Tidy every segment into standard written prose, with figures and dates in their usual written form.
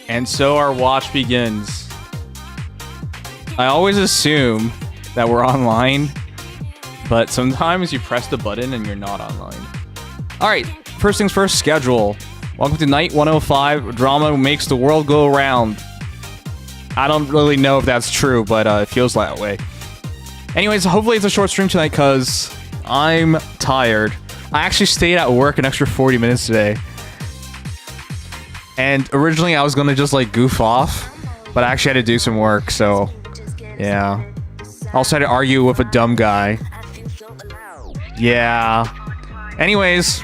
And so our watch begins. I always assume that we're online, but sometimes you press the button and you're not online. All right, first things first, schedule. Welcome to night 105. Drama makes the world go round. I don't really know if that's true, but it feels that way. Anyways, hopefully it's a short stream tonight because I'm tired. I actually stayed at work an extra 40 minutes today. And originally I was going to just like goof off, but I actually had to do some work, so yeah. I also had to argue with a dumb guy. Yeah. Anyways,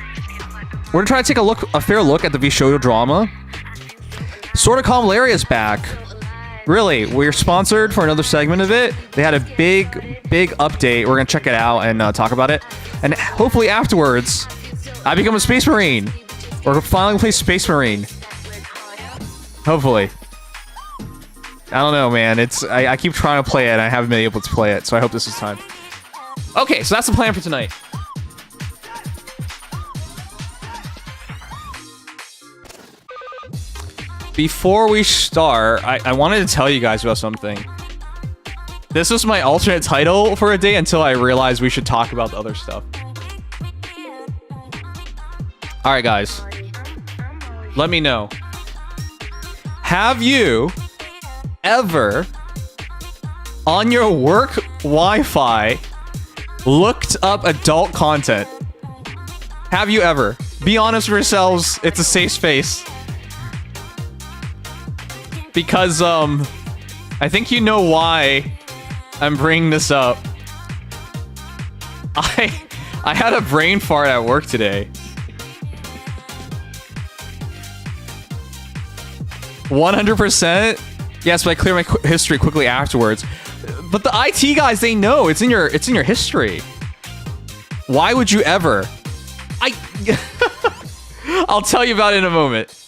we're going to try to take a fair look at the Vshojo drama. Sorta Convalaria's back. Really, we're sponsored for another segment of it. They had a big update. We're going to check it out and talk about it. And hopefully afterwards, I become a Space Marine. Or finally play Space Marine. Hopefully. I don't know, man. I keep trying to play it and I haven't been able to play it, so I hope this is time. Okay, so that's the plan for tonight. Before we start, I wanted to tell you guys about something. This was my alternate title for a day until I realized we should talk about the other stuff. Alright, guys. Let me know. Have you ever, on your work Wi-Fi, looked up adult content? Have you ever? Be honest with yourselves. It's a safe space. Because, I think you know why I'm bringing this up. I had a brain fart at work today. 100%? Yes, but I clear my history quickly afterwards. But the IT guys, they know. It's in your history. Why would you ever? I'll tell you about it in a moment.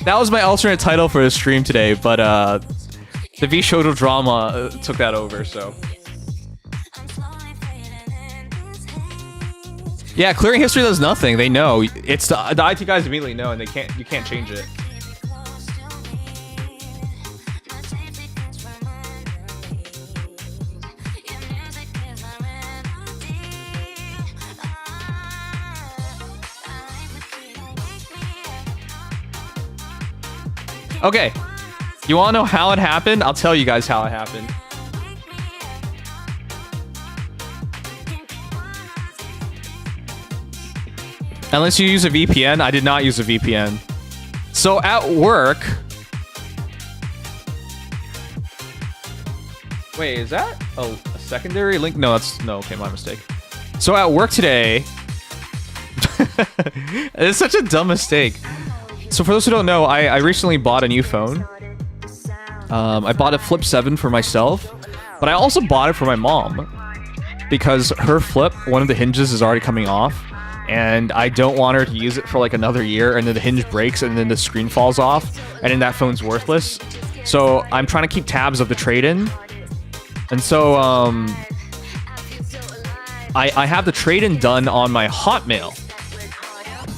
That was my alternate title for the stream today, but the Vshojo drama took that over, so. Yeah, clearing history does nothing. They know. It's the IT guys immediately know, and you can't change it. Okay, you want to know how it happened? I'll tell you guys how it happened. Unless you use a VPN. I did not use a VPN. So at work... Wait, is that a secondary link? No, no, okay, my mistake. So at work today... It's such a dumb mistake. So for those who don't know, I recently bought a new phone. I bought a Flip 7 for myself, but I also bought it for my mom because her Flip, one of the hinges is already coming off, and I don't want her to use it for like another year, and then the hinge breaks, and then the screen falls off, and then that phone's worthless. So I'm trying to keep tabs of the trade-in, and so I have the trade-in done on my Hotmail.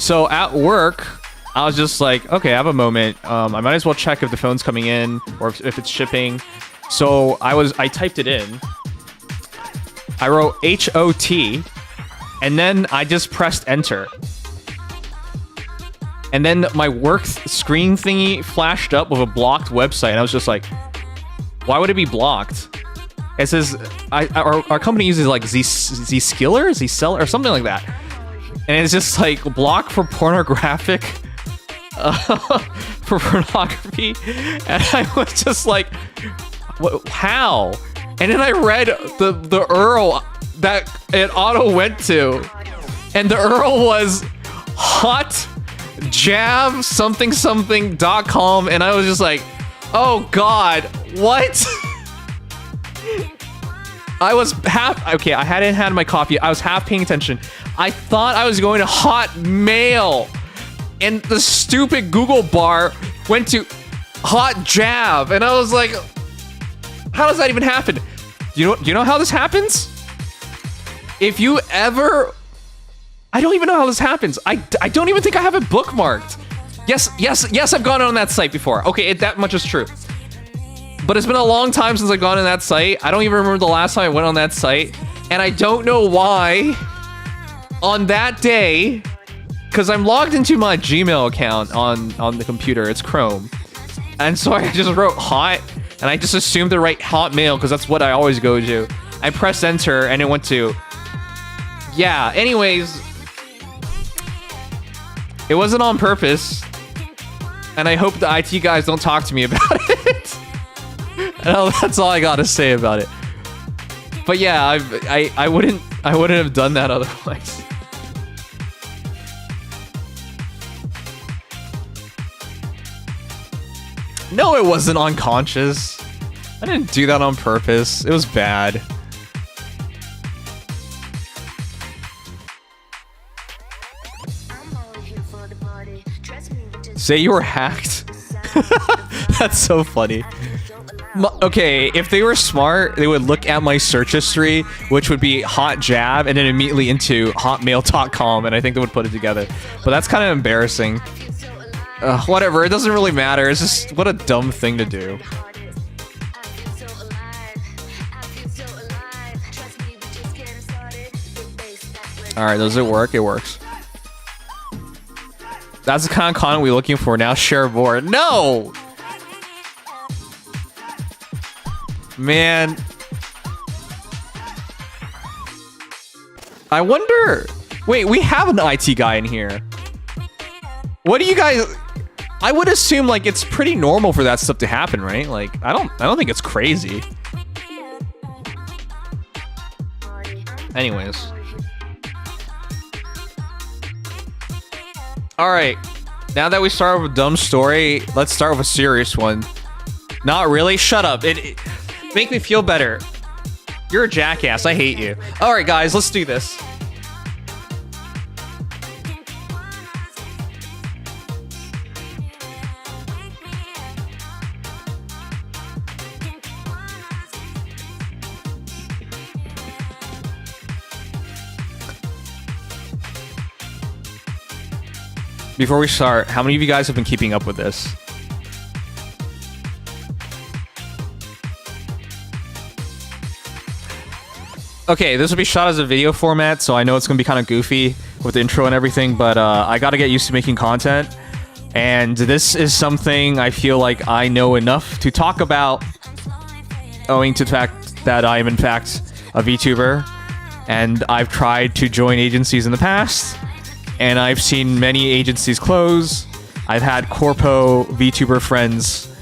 So at work, I was just like, okay, I have a moment. I might as well check if the phone's coming in or if it's shipping. So I typed it in. I wrote HOT, and then I just pressed enter. And then my work screen thingy flashed up with a blocked website, and I was just like, why would it be blocked? It says our company uses like Zskiller, Zseller, or something like that, and it's just like blocked for pornographic. For pornography, and I was just like, how? And then I read the URL that it auto went to, and the URL was hotjav.com, and I was just like, oh god, what? I was okay, I hadn't had my coffee, I was half paying attention. I thought I was going to Hotmail, and the stupid Google bar went to Hotjav, and I was like, how does that even happen? You know how this happens? If you ever... I don't even know how this happens. I don't even think I have it bookmarked. Yes, I've gone on that site before. Okay, that much is true. But it's been a long time since I've gone on that site. I don't even remember the last time I went on that site. And I don't know why on that day, because I'm logged into my Gmail account on the computer. It's Chrome. And so I just wrote hot, and I just assumed to write Hotmail because that's what I always go to. I pressed enter, and it went to... Yeah, anyways. It wasn't on purpose. And I hope the IT guys don't talk to me about it. And that's all I gotta say about it. But yeah, I wouldn't have done that otherwise. No, it wasn't unconscious. I didn't do that on purpose. It was bad. Say you were hacked. That's so funny. Okay, if they were smart, they would look at my search history, which would be hot jab, and then immediately into hotmail.com, and I think they would put it together. But that's kind of embarrassing. Whatever, it doesn't really matter. It's just, what a dumb thing to do. Alright, does it work? It works. That's the kind of content we're looking for now. Share board. No! Man. I wonder... Wait, we have an IT guy in here. What do you guys... I would assume, like, it's pretty normal for that stuff to happen, right? Like, I don't think it's crazy. Anyways. Alright. Now that we started with a dumb story, let's start with a serious one. Not really? Shut up. It make me feel better. You're a jackass. I hate you. Alright, guys, let's do this. Before we start, how many of you guys have been keeping up with this? Okay, this will be shot as a video format, so I know it's going to be kind of goofy with the intro and everything, but I got to get used to making content. And this is something I feel like I know enough to talk about, owing to the fact that I am in fact a VTuber, and I've tried to join agencies in the past. And I've seen many agencies close. I've had corpo VTuber friends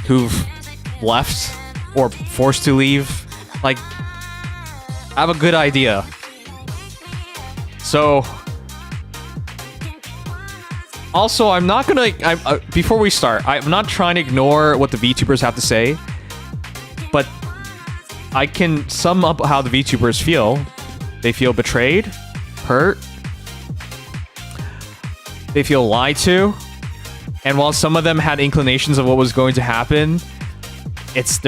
who've left or forced to leave. Like, I have a good idea. So, also, I'm not gonna... before we start, I'm not trying to ignore what the VTubers have to say, but I can sum up how the VTubers feel. They feel betrayed, hurt, they feel lied to, and while some of them had inclinations of what was going to happen, it's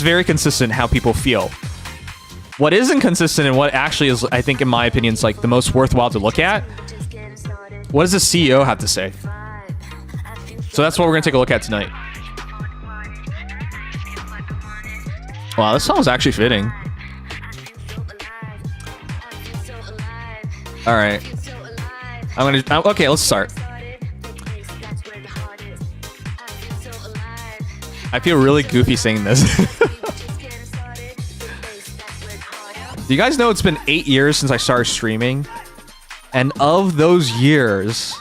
very consistent how people feel. What isn't consistent and what actually is, I think, in my opinion, is like the most worthwhile to look at. What does the CEO have to say? So that's what we're gonna take a look at tonight. Wow, this song was actually fitting. All right. Okay, let's start. I feel really goofy saying this. Do you guys know it's been 8 years since I started streaming? And of those years,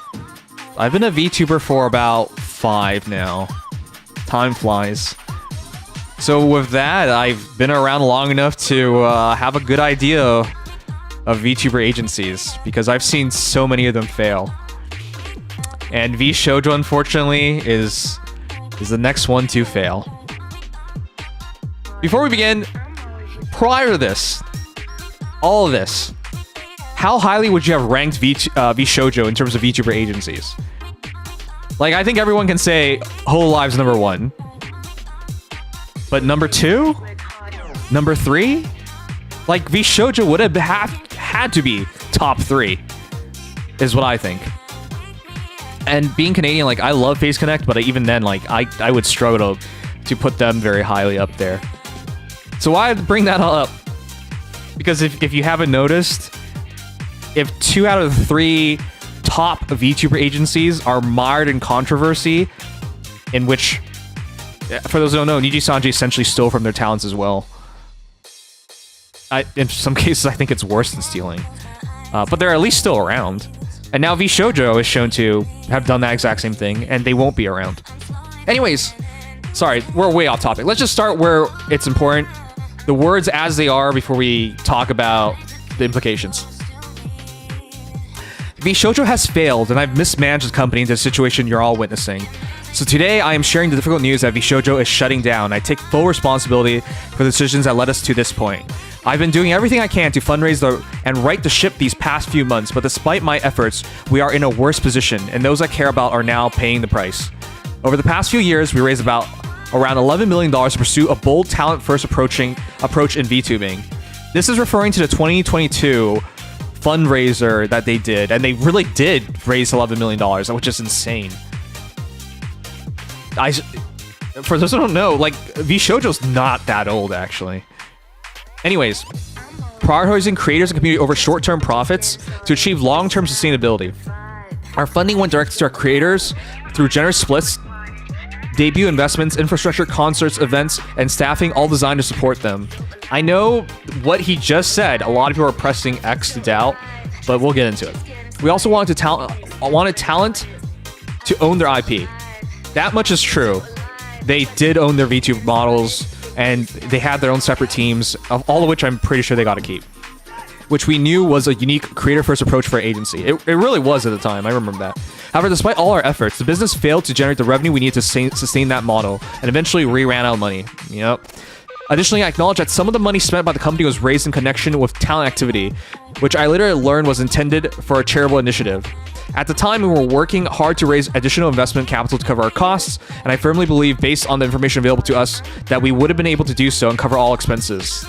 I've been a VTuber for about 5 now. Time flies. So with that, I've been around long enough to have a good idea of VTuber agencies, because I've seen so many of them fail. And Vshojo, unfortunately, is the next one to fail. Before we begin, prior to this, all of this, how highly would you have ranked Vshojo in terms of VTuber agencies? Like, I think everyone can say Whole Lives number 1. But number 2? Number 3? Like, Vshojo would have had to be top 3, is what I think. And being Canadian, like, I love Face Connect, but even then, like, I would struggle to put them very highly up there. So why bring that all up? Because if you haven't noticed, if 2 out of the 3 top VTuber agencies are mired in controversy, in which, for those who don't know, Niji Sanji essentially stole from their talents as well. In some cases, I think it's worse than stealing. But they're at least still around. And now Vshojo is shown to have done that exact same thing, and they won't be around. Anyways, sorry, we're way off topic. Let's just start where it's important. The words as they are before we talk about the implications. Vshojo has failed, and I've mismanaged the company into the situation you're all witnessing. So today, I am sharing the difficult news that Vshojo is shutting down. I take full responsibility for the decisions that led us to this point. I've been doing everything I can to fundraise and right the ship these past few months, but despite my efforts, we are in a worse position, and those I care about are now paying the price. Over the past few years, we raised around $11 million to pursue a bold talent-first approach in VTubing. This is referring to the 2022 fundraiser that they did, and they really did raise $11 million, which is insane. For those who don't know, like, Vshojo's not that old, actually. Anyways, prioritizing creators and community over short-term profits to achieve long-term sustainability. Our funding went directly to our creators through generous splits, debut investments, infrastructure, concerts, events, and staffing, all designed to support them. I know what he just said. A lot of people are pressing X to doubt, but we'll get into it. We also wanted talent to own their IP. That much is true. They did own their VTuber models, and they had their own separate teams, all of which I'm pretty sure they got to keep. Which we knew was a unique creator-first approach for our agency. It really was at the time, I remember that. However, despite all our efforts, the business failed to generate the revenue we needed to sustain that model, and eventually we ran out of money. Yep. Additionally, I acknowledge that some of the money spent by the company was raised in connection with talent activity, which I later learned was intended for a charitable initiative. At the time, we were working hard to raise additional investment capital to cover our costs, and I firmly believe, based on the information available to us, that we would have been able to do so and cover all expenses.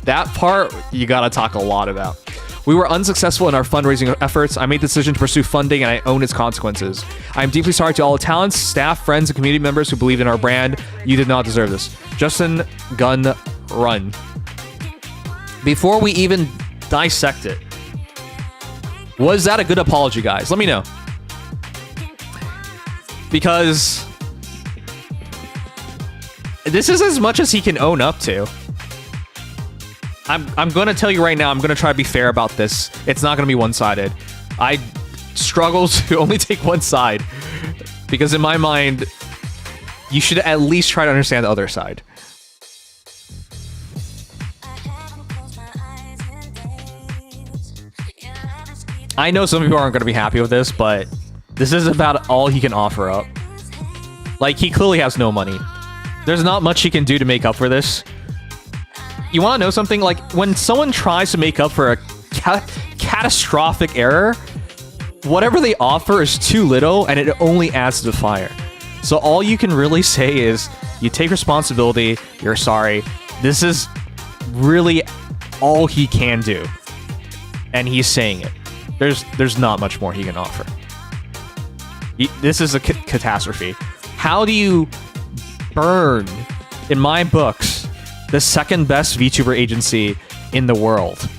That part, you gotta talk a lot about. We were unsuccessful in our fundraising efforts. I made the decision to pursue funding, and I own its consequences. I am deeply sorry to all the talents, staff, friends, and community members who believed in our brand. You did not deserve this. Justin Gun Run. Before we even dissect it, was that a good apology, guys? Let me know. Because this is as much as he can own up to. I'm going to tell you right now, I'm going to try to be fair about this. It's not going to be one-sided. I struggle to only take one side. Because in my mind, you should at least try to understand the other side. I know some people aren't going to be happy with this, but this is about all he can offer up. Like, he clearly has no money. There's not much he can do to make up for this. You want to know something? Like, when someone tries to make up for a catastrophic error, whatever they offer is too little, and it only adds to the fire. So all you can really say is, you take responsibility, you're sorry. This is really all he can do. And he's saying it. There's not much more he can offer. This is a catastrophe. How do you burn, in my books, the second best VTuber agency in the world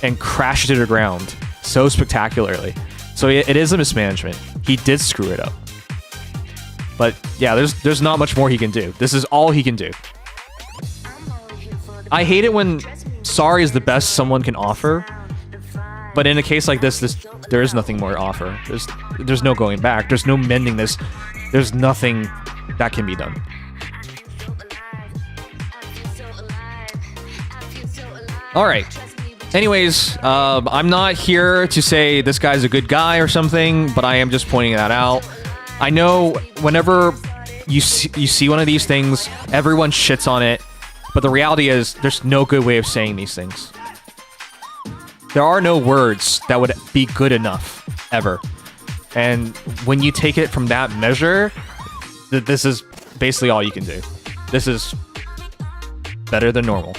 and crash it to the ground so spectacularly? So it is a mismanagement. He did screw it up. But yeah, there's not much more he can do. This is all he can do. I hate it when sorry is the best someone can offer. But in a case like this, there is nothing more to offer. There's no going back. There's no mending this. There's nothing that can be done. All right. Anyways, I'm not here to say this guy's a good guy or something, but I am just pointing that out. I know whenever you see one of these things, everyone shits on it, but the reality is there's no good way of saying these things. There are no words that would be good enough, ever. And when you take it from that measure, this is basically all you can do. This is better than normal.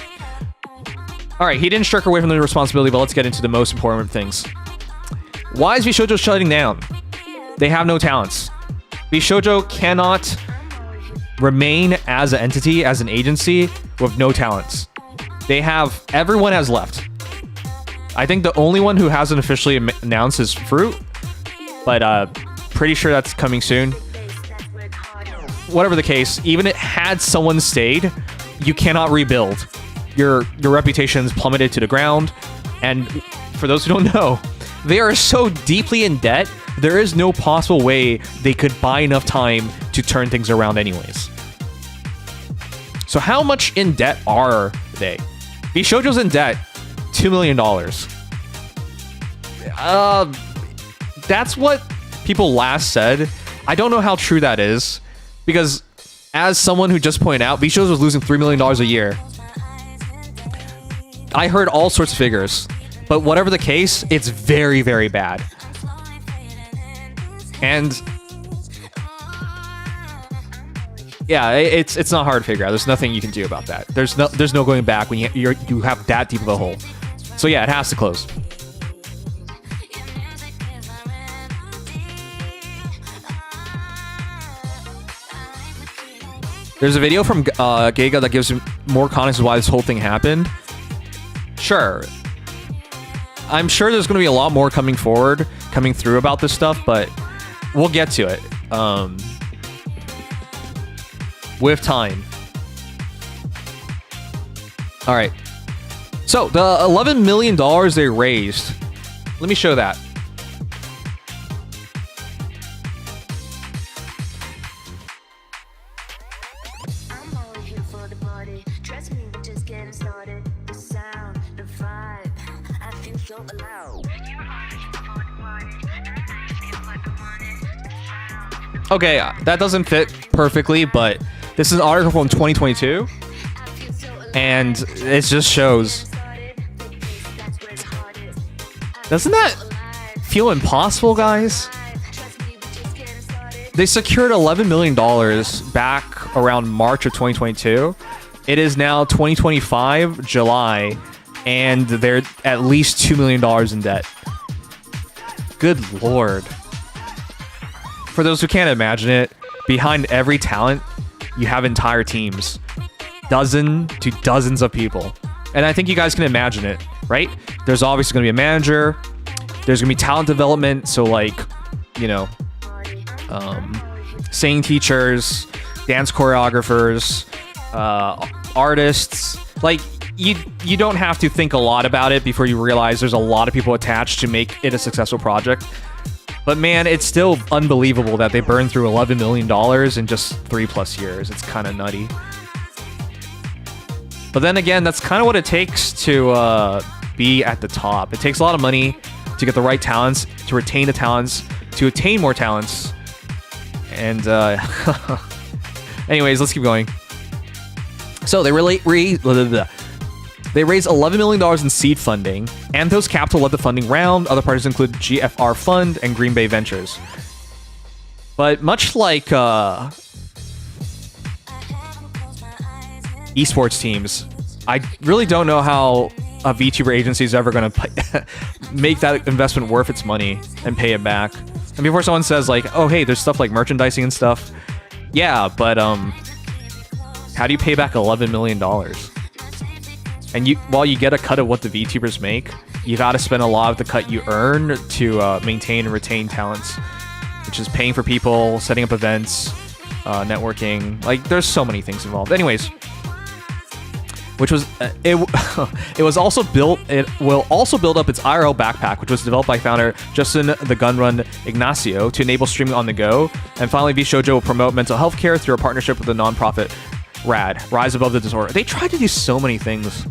Alright, he didn't shirk away from the responsibility, but let's get into the most important things. Why is Vshojo shutting down? They have no talents. Vshojo cannot remain as an entity, as an agency, with no talents. Everyone has left. I think the only one who hasn't officially announced is Fruit, but pretty sure that's coming soon. Whatever the case, even it had someone stayed, you cannot rebuild. Your reputation's plummeted to the ground, and for those who don't know, they are so deeply in debt, there is no possible way they could buy enough time to turn things around anyways. So how much in debt are they? Vshojo's in debt $2 million. That's what people last said. I don't know how true that is, because as someone who just pointed out, Vshojo was losing $3 million a year. I heard all sorts of figures, but whatever the case, it's very, very bad. And yeah, it's not hard to figure out. There's nothing you can do about that. There's no going back when you have that deep of a hole. So yeah, it has to close. There's a video from Giga that gives more context of why this whole thing happened. Sure. I'm sure there's going to be a lot more coming through about this stuff, but we'll get to it. With time. All right. So the $11 million they raised. Let me show that. Okay, that doesn't fit perfectly, but this is an article from 2022, and it just shows. Doesn't that feel impossible, guys? They secured $11 million back around March of 2022. It is now 2025, July, and they're at least $2 million in debt. Good lord. For those who can't imagine it, behind every talent, you have entire teams. Dozen to dozens of people. And I think you guys can imagine it, right? There's obviously going to be a manager. There's going to be talent development. So like, you know, singing teachers, dance choreographers, artists. Like, you don't have to think a lot about it before you realize there's a lot of people attached to make it a successful project. But man, it's still unbelievable that they burned through $11 million in just 3+ years. It's kind of nutty. But then again, that's kind of what it takes to be at the top. It takes a lot of money to get the right talents, to retain the talents, to attain more talents. And anyways, let's keep going. So they raised $11 million in seed funding. Anthos Capital led the funding round. Other parties include GFR Fund and Green Bay Ventures. But much like esports teams, I really don't know how a VTuber agency is ever going to make that investment worth its money and pay it back. And before someone says like, oh, hey, there's stuff like merchandising and stuff. Yeah, but how do you pay back $11 million? And while you get a cut of what the VTubers make, you got to spend a lot of the cut you earn to maintain and retain talents, which is paying for people, setting up events, networking. Like, there's so many things involved. Anyways, which was it will also build up its IRL backpack, which was developed by founder Justin the Gunrun Ignacio to enable streaming on the go. And finally, Vshojo will promote mental health care through a partnership with the nonprofit Rise Above the Disorder. They tried to do so many things.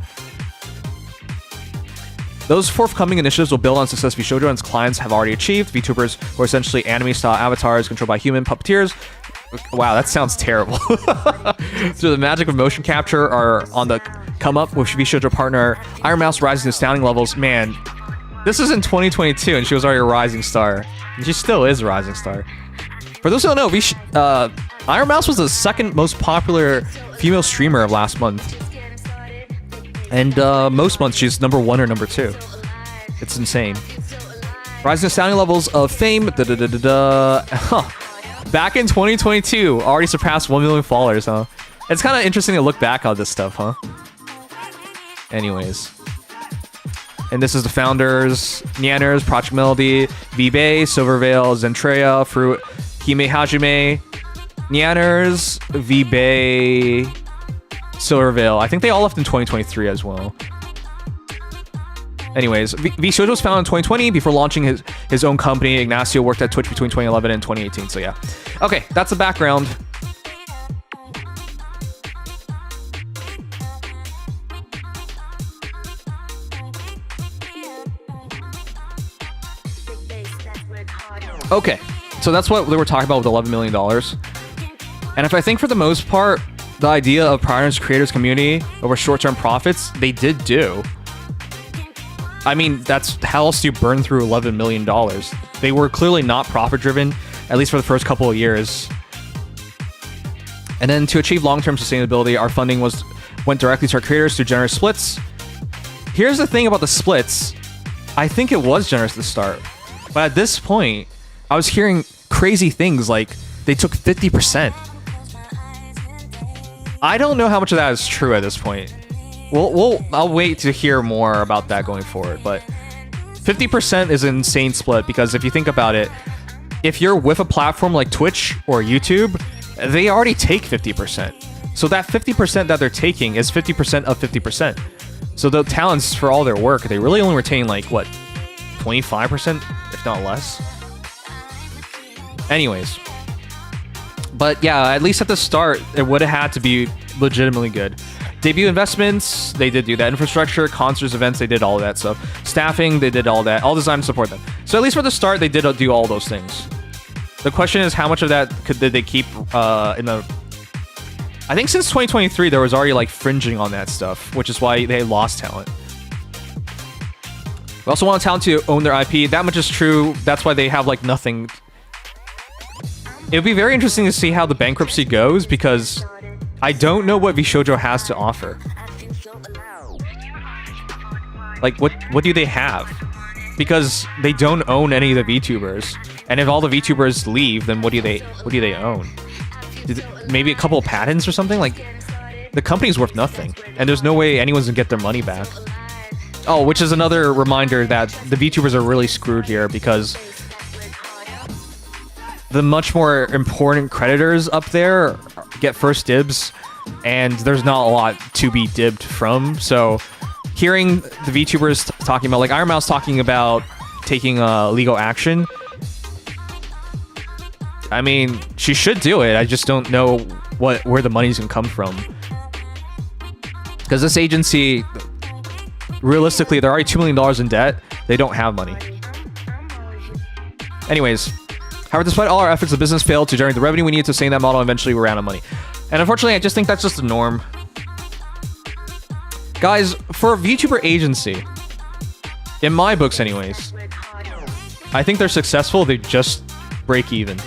Those forthcoming initiatives will build on success Vshojo and its clients have already achieved. VTubers who are essentially anime-style avatars controlled by human puppeteers. Wow, that sounds terrible. Through the magic of motion capture are on the come up with Vshojo partner Iron Mouse rising to astounding levels. Man, this is in 2022 and she was already a rising star. And she still is a rising star. For those who don't know, Iron Mouse was the second most popular female streamer of last month. And most months she's number 1 or number 2. It's insane. Rising astounding levels of fame. Huh. Back in 2022, already surpassed 1 million followers, huh? It's kind of interesting to look back on this stuff, huh? Anyways. And this is the founders. Nyanners, Project Melody, V-Bay, Silverveil, Zentrea, Fruit, Hime Hajime, Nyanners, V-Bay, Silverveil. I think they all left in 2023 as well. Anyways, Vshojo was founded in 2020 before launching his own company. Ignacio worked at Twitch between 2011 and 2018, so yeah. Okay, that's the background. Okay, so that's what they were talking about with $11 million. And if I think for the most part, the idea of prioritizing creators community over short-term profits, they did do. I mean, that's how else do you burn through $11 million? They were clearly not profit-driven, at least for the first couple of years. And then to achieve long-term sustainability, our funding went directly to our creators through generous splits. Here's the thing about the splits. I think it was generous at the start. But at this point, I was hearing crazy things like they took 50%. I don't know how much of that is true at this point. I'll wait to hear more about that going forward, but 50% is an insane split because if you think about it, if you're with a platform like Twitch or YouTube, they already take 50%. So that 50% that they're taking is 50% of 50%. So the talents for all their work, they really only retain like, what, 25%, if not less? Anyways. But yeah, at least at the start, it would have had to be legitimately good. Debut investments, they did do that. Infrastructure, concerts, events, they did all of that stuff. Staffing, they did all that. All design to support them. So at least for the start, they did do all those things. The question is, how much of that did they keep in the... I think since 2023, there was already like fringing on that stuff, which is why they lost talent. We also want talent to own their IP. That much is true. That's why they have like nothing. It would be very interesting to see how the bankruptcy goes because I don't know what Vshojo has to offer. Like, what do they have? Because they don't own any of the VTubers, and if all the VTubers leave, then what do they own? Maybe a couple of patents or something? Like, the company's worth nothing, and there's no way anyone's gonna get their money back. Oh, which is another reminder that the VTubers are really screwed here because the much more important creditors up there get first dibs, and there's not a lot to be dibbed from. So hearing the VTubers talking about, like Iron Mouse talking about taking legal action, I mean, she should do it. I just don't know where the money's gonna come from. Because this agency, realistically, they're already $2 million in debt. They don't have money. Anyways, however, despite all our efforts, the business failed to generate the revenue we needed to sustain that model, and eventually we ran out of money. And unfortunately, I just think that's just the norm. Guys, for a VTuber agency, in my books anyways, I think they're successful, they just break even.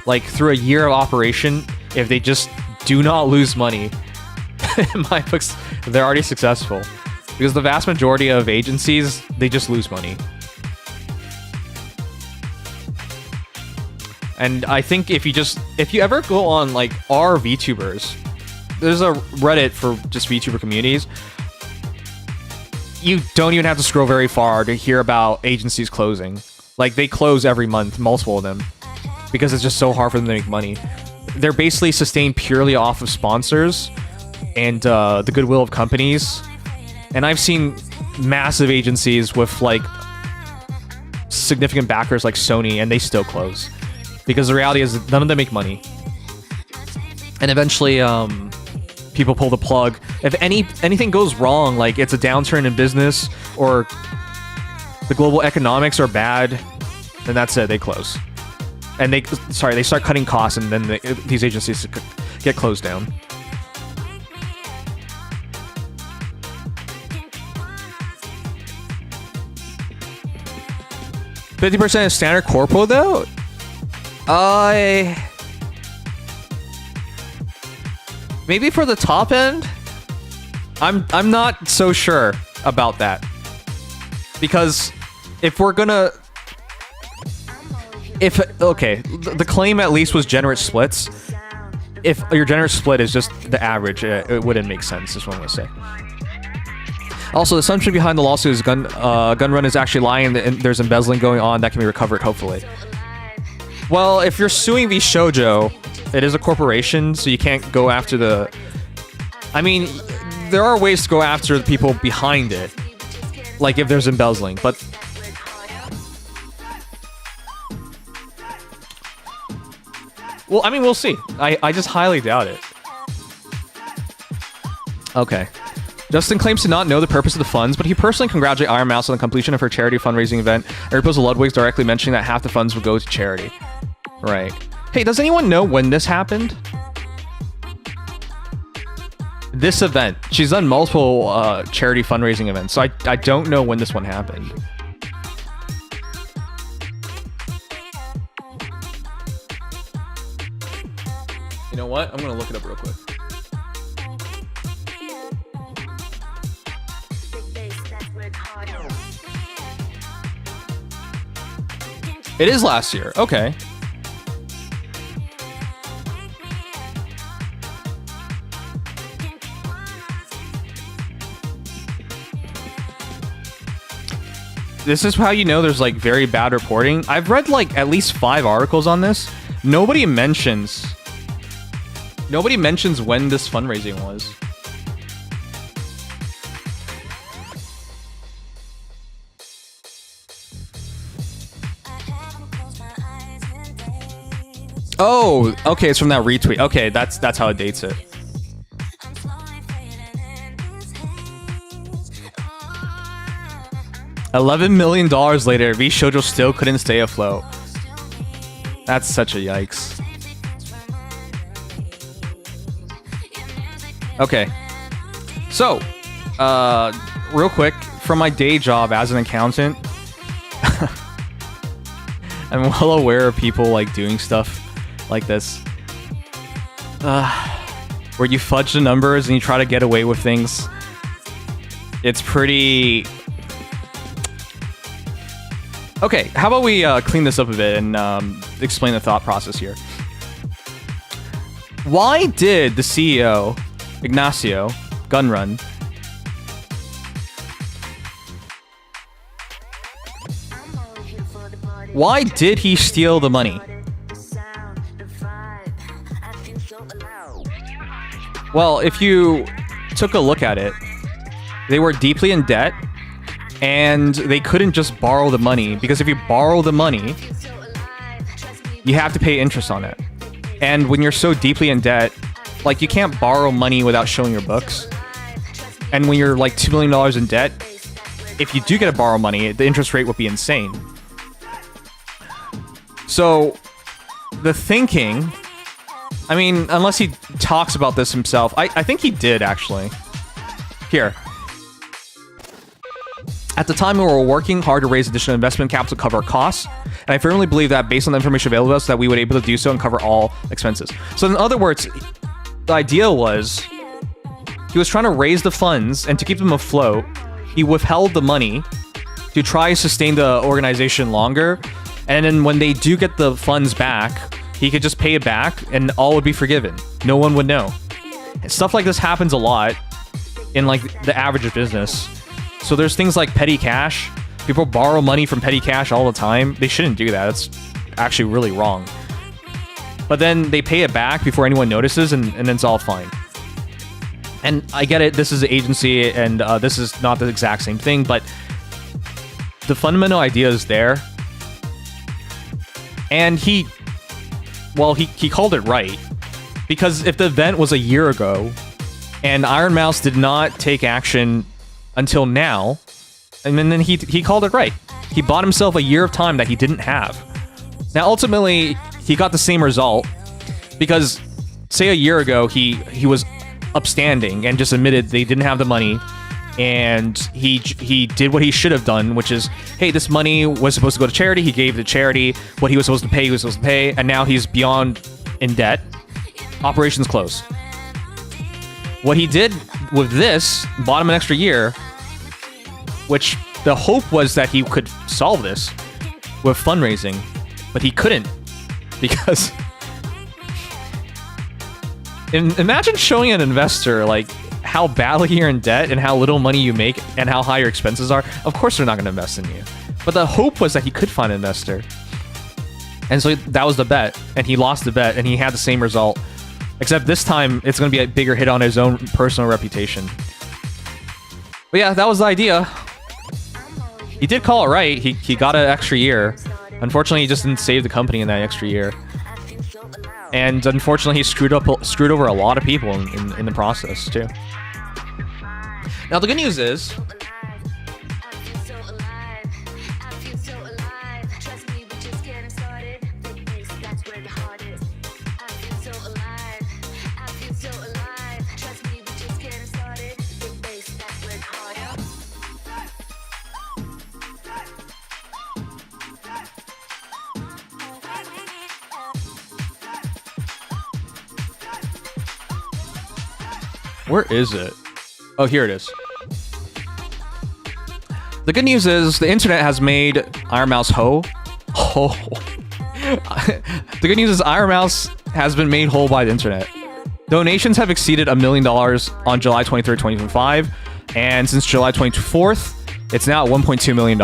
Like, through a year of operation, if they just do not lose money, in my books, they're already successful. Because the vast majority of agencies, they just lose money. And I think if you ever go on like our VTubers, there's a Reddit for just VTuber communities. You don't even have to scroll very far to hear about agencies closing. Like, they close every month, multiple of them, because it's just so hard for them to make money. They're basically sustained purely off of sponsors and the goodwill of companies. And I've seen massive agencies with like significant backers like Sony, and they still close. Because the reality is none of them make money. And eventually, people pull the plug. If anything goes wrong, like it's a downturn in business or the global economics are bad, then that's it, they close. And they start cutting costs, and then these agencies get closed down. $50% is standard corpo though? Maybe for the top end? I'm not so sure about that. Because if we're gonna... Okay, the claim at least was generous splits. If your generous split is just the average, it wouldn't make sense, is what I'm gonna say. Also, the assumption behind the lawsuit is gun run is actually lying and there's embezzling going on that can be recovered, hopefully. Well, if you're suing Vshojo, it is a corporation, so you can't go after the... I mean, there are ways to go after the people behind it. Like if there's embezzling, but... Well, I mean, we'll see. I just highly doubt it. Okay. Justin claims to not know the purpose of the funds, but he personally congratulated Iron Mouse on the completion of her charity fundraising event and reposed Ludwig's directly mentioning that half the funds would go to charity. Right. Hey, does anyone know when this happened? This event. She's done multiple charity fundraising events, so I don't know when this one happened. You know what? I'm gonna look it up real quick. It is last year. Okay. This is how you know there's like very bad reporting. I've read like at least 5 articles on this. Nobody mentions when this fundraising was. Oh, okay, it's from that retweet. Okay, that's how it dates it. $11 million later, Vshojo still couldn't stay afloat. That's such a yikes. Okay. So, real quick, from my day job as an accountant, I'm well aware of people like doing stuff like this. Where you fudge the numbers and you try to get away with things. It's pretty... Okay, how about we clean this up a bit and explain the thought process here. Why did the CEO, Ignacio Gunrun, why did he steal the money? Well, if you took a look at it, they were deeply in debt, and they couldn't just borrow the money, because if you borrow the money, you have to pay interest on it. And when you're so deeply in debt, like, you can't borrow money without showing your books. And when you're like $2 million in debt, if you do get to borrow money, the interest rate would be insane. So, the thinking... I mean, unless he talks about this himself. I think he did, actually. Here. At the time, we were working hard to raise additional investment capital to cover our costs. And I firmly believe that, based on the information available to us, that we would be able to do so and cover all expenses. So, in other words, the idea was... he was trying to raise the funds, and to keep them afloat, he withheld the money to try to sustain the organization longer. And then when they do get the funds back... he could just pay it back, and all would be forgiven. No one would know. And stuff like this happens a lot in, like, the average of business. So there's things like petty cash. People borrow money from petty cash all the time. They shouldn't do that. It's actually really wrong. But then they pay it back before anyone notices, and then it's all fine. And I get it. This is an agency, and this is not the exact same thing, but the fundamental idea is there. And he called it right, because if the event was a year ago and Iron Mouse did not take action until now, and then he called it right. He bought himself a year of time that he didn't have. Now, ultimately, he got the same result, because say a year ago he was upstanding and just admitted they didn't have the money, and he did what he should have done, which is, hey, this money was supposed to go to charity. He gave the charity what he was supposed to pay. He was supposed to pay, and now he's beyond in debt. Operations closed. What he did with this, bought him an extra year, which The hope was that he could solve this with fundraising, but he couldn't because imagine showing an investor like how badly you're in debt and how little money you make and how high your expenses are. Of course they're not going to invest in you. But the hope was that he could find an investor. And so that was the bet, and he lost the bet, and he had the same result. Except this time, it's going to be a bigger hit on his own personal reputation. But yeah, that was the idea. He did call it right. He got an extra year. Unfortunately, he just didn't save the company in that extra year. And unfortunately, he screwed over a lot of people in the process, too. Now, the good news is... Where is it? Oh, here it is. The good news is the internet has made Iron Mouse whole. The good news is Iron Mouse has been made whole by the internet. Donations have exceeded $1 million on July 23rd, 2025, and since July 24th, it's now at $1.2 million.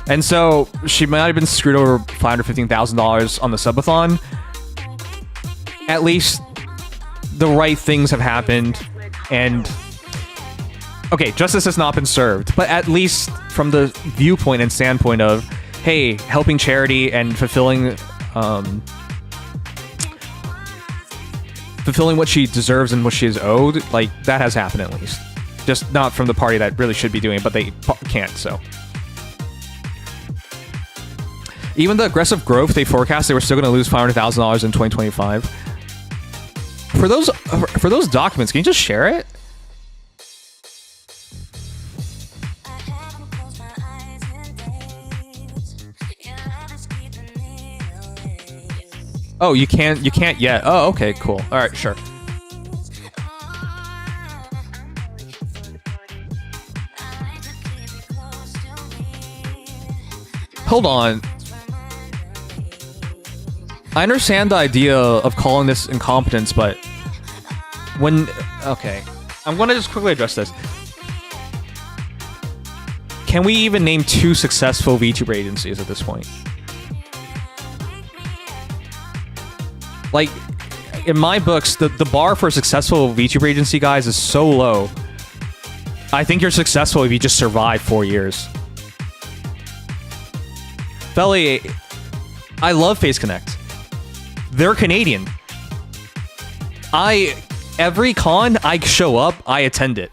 And so she might have been screwed over $515,000 on the subathon. At least the right things have happened, and okay, justice has not been served, but at least from the viewpoint and standpoint of, hey, helping charity and fulfilling what she deserves and what she is owed, like, that has happened at least. Just not from the party that really should be doing it, but they can't, so. Even the aggressive growth they forecast, they were still going to lose $500,000 in 2025. For those documents, can you just share it? Oh, you can't yet. Oh, okay, cool. All right, sure. Hold on. I understand the idea of calling this incompetence, but when... Okay. I'm going to just quickly address this. Can we even name 2 successful VTuber agencies at this point? Like, in my books, the bar for a successful VTuber agency, guys, is so low. I think you're successful if you just survive 4 years. Felly, I love Face Connect. They're Canadian. Every con I show up, I attend it.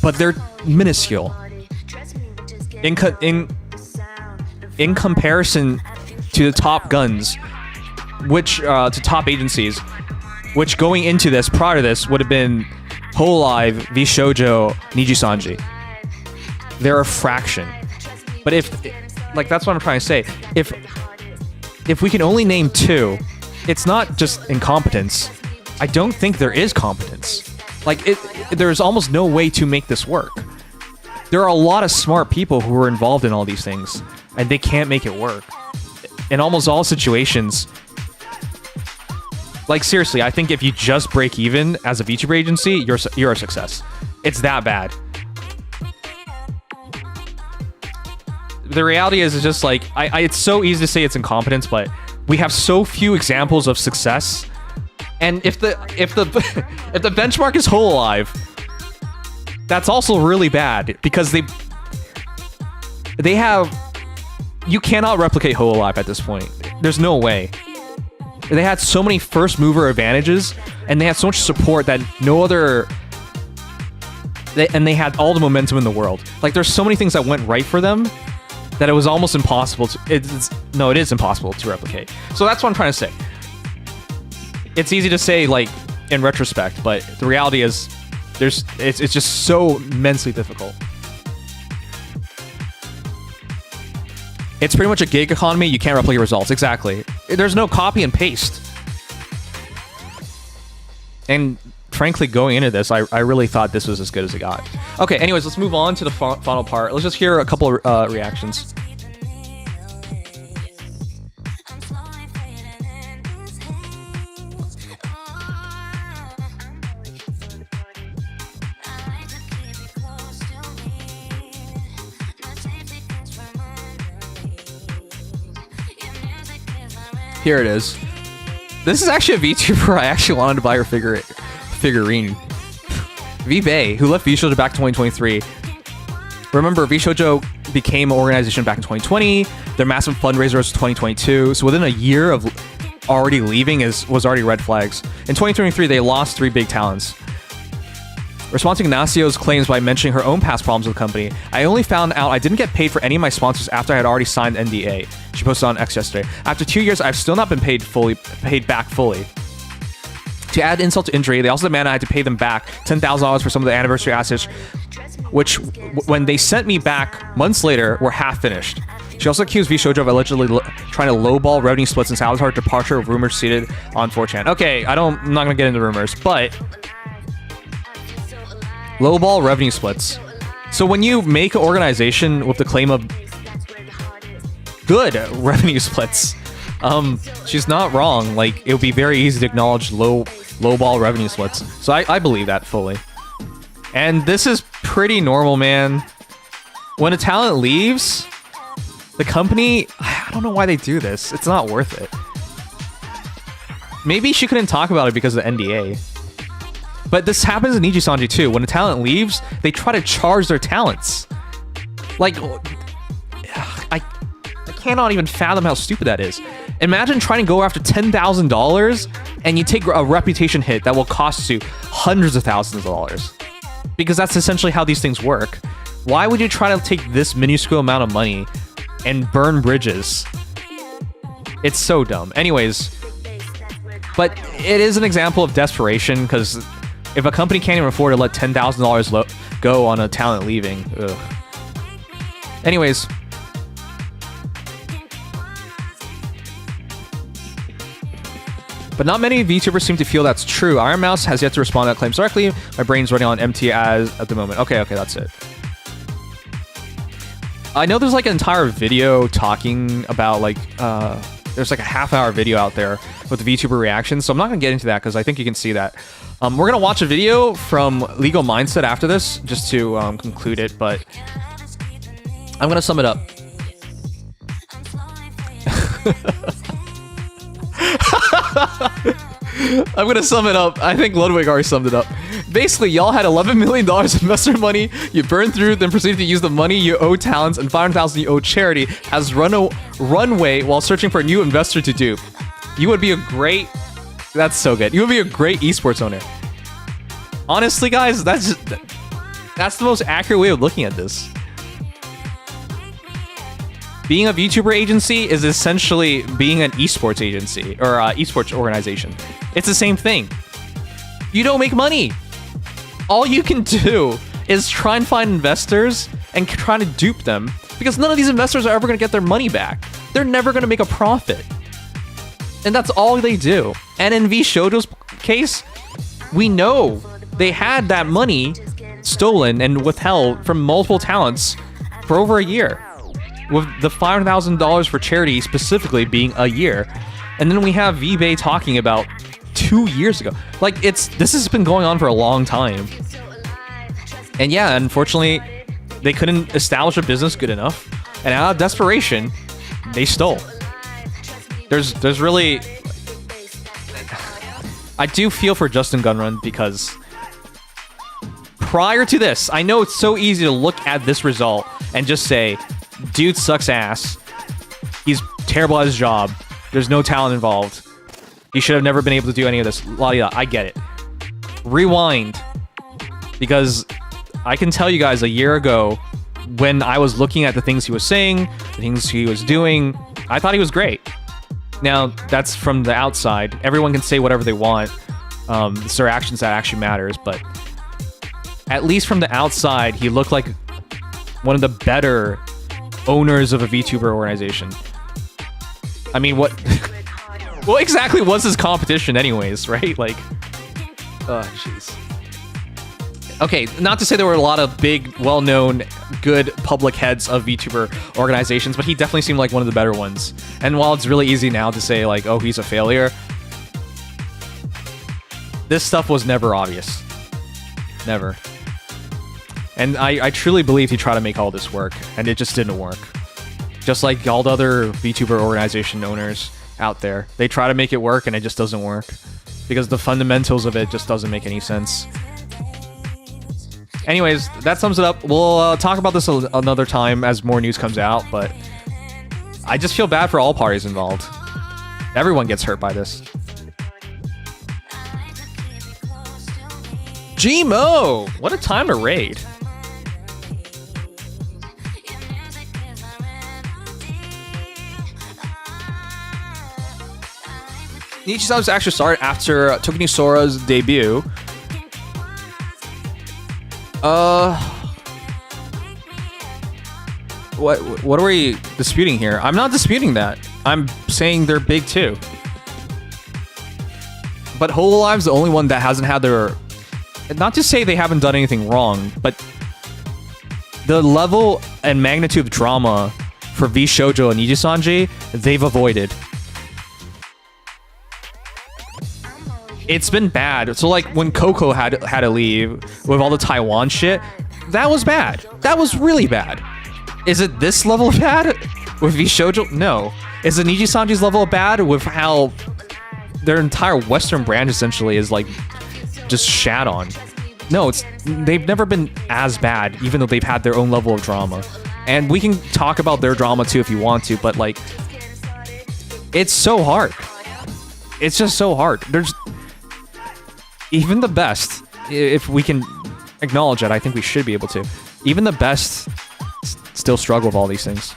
But they're minuscule. In comparison to the top guns, which to top agencies, which going into this, prior to this, would have been Hololive, Vshojo, Nijisanji. They're a fraction. But like, that's what I'm trying to say. If we can only name 2, it's not just incompetence. I don't think there is competence. Like, there's almost no way to make this work. There are a lot of smart people who are involved in all these things, and they can't make it work. In almost all situations, like, seriously, I think if you just break even as a VTuber agency, you're a success. It's that bad. The reality is just like, it's so easy to say it's incompetence, but we have so few examples of success. And if the benchmark is Hololive, that's also really bad because they have, you cannot replicate Hololive at this point. There's no way. They had so many first mover advantages, and they had so much support that no other. And they had all the momentum in the world. Like, there's so many things that went right for them that it was almost impossible to... it is impossible to replicate. So that's what I'm trying to say. It's easy to say, like, in retrospect, but the reality is, it's just so immensely difficult. It's pretty much a gig economy. You can't replicate results. Exactly. There's no copy and paste. And frankly, going into this, I really thought this was as good as it got. Okay, anyways, let's move on to the final part. Let's just hear a couple of reactions. Here it is. This is actually a VTuber I actually wanted to buy her figurine. V-Bay, who left Vshojo back in 2023. Remember, Vshojo became an organization back in 2020. Their massive fundraiser was 2022. So within a year of already leaving was already red flags. In 2023, they lost 3 big talents. Responding to Ignacio's claims by mentioning her own past problems with the company, I only found out I didn't get paid for any of my sponsors after I had already signed NDA. She posted on X yesterday. After 2 years, I've still not been paid back fully. To add insult to injury, they also demanded I had to pay them back $10,000 for some of the anniversary assets, which, when they sent me back months later, were half finished. She also accused Vshojo of allegedly trying to lowball revenue splits and sabotage her departure of rumors seeded on 4chan. Okay, I'm not gonna get into rumors, but lowball revenue splits. So when you make an organization with the claim of good revenue splits, she's not wrong. Like, it would be very easy to acknowledge lowball revenue splits. So I believe that fully. And this is pretty normal, man. When a talent leaves, the company, I don't know why they do this. It's not worth it. Maybe she couldn't talk about it because of the NDA. But this happens in Nijisanji too. When a talent leaves, they try to charge their talents. Like, I cannot even fathom how stupid that is. Imagine trying to go after $10,000 and you take a reputation hit that will cost you hundreds of thousands of dollars. Because that's essentially how these things work. Why would you try to take this minuscule amount of money and burn bridges? It's so dumb. Anyways, but it is an example of desperation, because if a company can't even afford to let $10,000 go on a talent leaving, ugh. Anyways, but not many VTubers seem to feel that's true. Iron Mouse has yet to respond to that claim directly. My brain's running on empty at the moment. Okay, that's it. I know there's like an entire video talking about like, there's like a half-hour video out there with the VTuber reactions, so I'm not gonna get into that because I think you can see that. We're gonna watch a video from Legal Mindset after this, just to conclude it, but I'm gonna sum it up. I'm gonna sum it up. I think Ludwig already summed it up. Basically, y'all had $11 million investor money, you burned through, then proceeded to use the money you owe talents and $500,000 you owe charity as runway while searching for a new investor to dupe. You would be a great... That's so good. You would be a great esports owner. Honestly, guys, that's the most accurate way of looking at this. Being a VTuber agency is essentially being an esports agency or esports organization. It's the same thing. You don't make money. All you can do is try and find investors and try to dupe them, because none of these investors are ever going to get their money back. They're never going to make a profit. And that's all they do. And in Vshojo's case, we know they had that money stolen and withheld from multiple talents for over a year, with the $500,000 for charity specifically being a year. And then we have V-Bay talking about 2 years ago. Like, this has been going on for a long time. And yeah, unfortunately, they couldn't establish a business good enough. And out of desperation, they stole. There's really... I do feel for Justin Gunrun, because prior to this, I know it's so easy to look at this result and just say, dude sucks ass. He's terrible at his job. There's no talent involved. He should have never been able to do any of this. I get it. Rewind. Because I can tell you guys, a year ago, when I was looking at the things he was saying, the things he was doing, I thought he was great. Now, that's from the outside. Everyone can say whatever they want. It's their actions that actually matters. But at least from the outside, he looked like one of the better owners of a VTuber organization. I mean, what exactly was his competition anyways, right? Like, oh, jeez. Okay, not to say there were a lot of big, well-known, good public heads of VTuber organizations, but he definitely seemed like one of the better ones. And while it's really easy now to say, like, oh, he's a failure, this stuff was never obvious. Never. And I truly believe he tried to make all this work, and it just didn't work. Just like all the other VTuber organization owners out there. They try to make it work, and it just doesn't work. Because the fundamentals of it just doesn't make any sense. Anyways, that sums it up. We'll talk about this another time as more news comes out, but I just feel bad for all parties involved. Everyone gets hurt by this. Gmo! What a time to raid. Nichisan's actually started after Tokyo Sora's debut. What are we disputing here? I'm not disputing that. I'm saying they're big too. But Hololive's the only one that hasn't had their... Not to say they haven't done anything wrong, but the level and magnitude of drama for Vshojo and Nijisanji, they've avoided. It's been bad. So like when Coco had to leave with all the Taiwan shit, that was bad. That was really bad. Is it this level of bad with Vshojo? No. Is it Nijisanji's level of bad with how their entire Western brand essentially is like just shat on? No, they've never been as bad, even though they've had their own level of drama. And we can talk about their drama too if you want to, but like, it's so hard. It's just so hard. There's even the best, if we can acknowledge it, I think we should be able to. Even the best still struggle with all these things.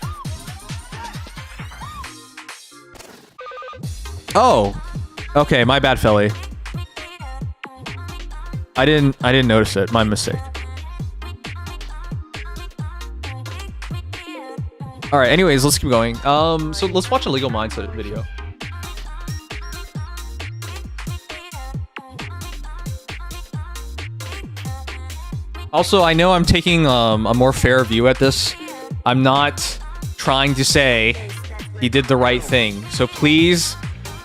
Oh, okay, my bad, Felly. I didn't notice it. My mistake. All right. Anyways, let's keep going. So let's watch a Legal Mindset video. Also, I know I'm taking a more fair view at this. I'm not trying to say he did the right thing. So please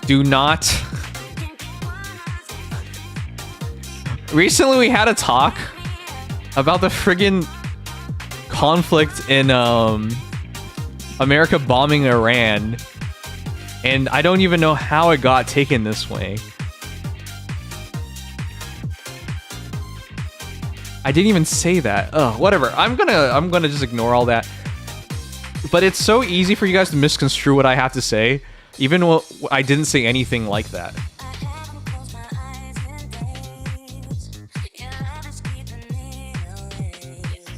do not... Recently, we had a talk about the friggin' conflict in America bombing Iran. And I don't even know how it got taken this way. I didn't even say that. Ugh, whatever. I'm gonna just ignore all that. But it's so easy for you guys to misconstrue what I have to say, even though I didn't say anything like that.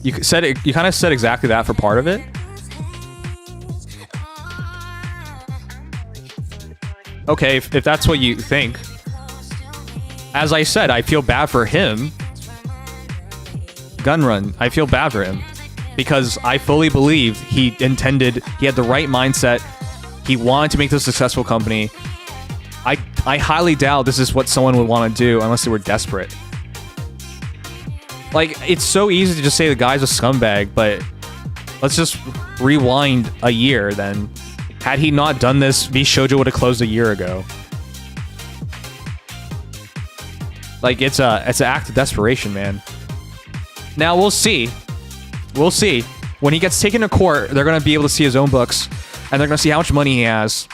You said it. You kind of said exactly that for part of it. Okay, if that's what you think. As I said, I feel bad for him. Gunrun, I feel bad for him because I fully believe he had the right mindset. He wanted to make this a successful company. I highly doubt this is what someone would want to do unless they were desperate. Like, it's so easy to just say the guy's a scumbag, but let's just rewind a year then. Had he not done this, Vshojo would have closed a year ago. Like, it's an act of desperation, man. Now, we'll see. We'll see. When he gets taken to court, they're going to be able to see his own books, and they're going to see how much money he has.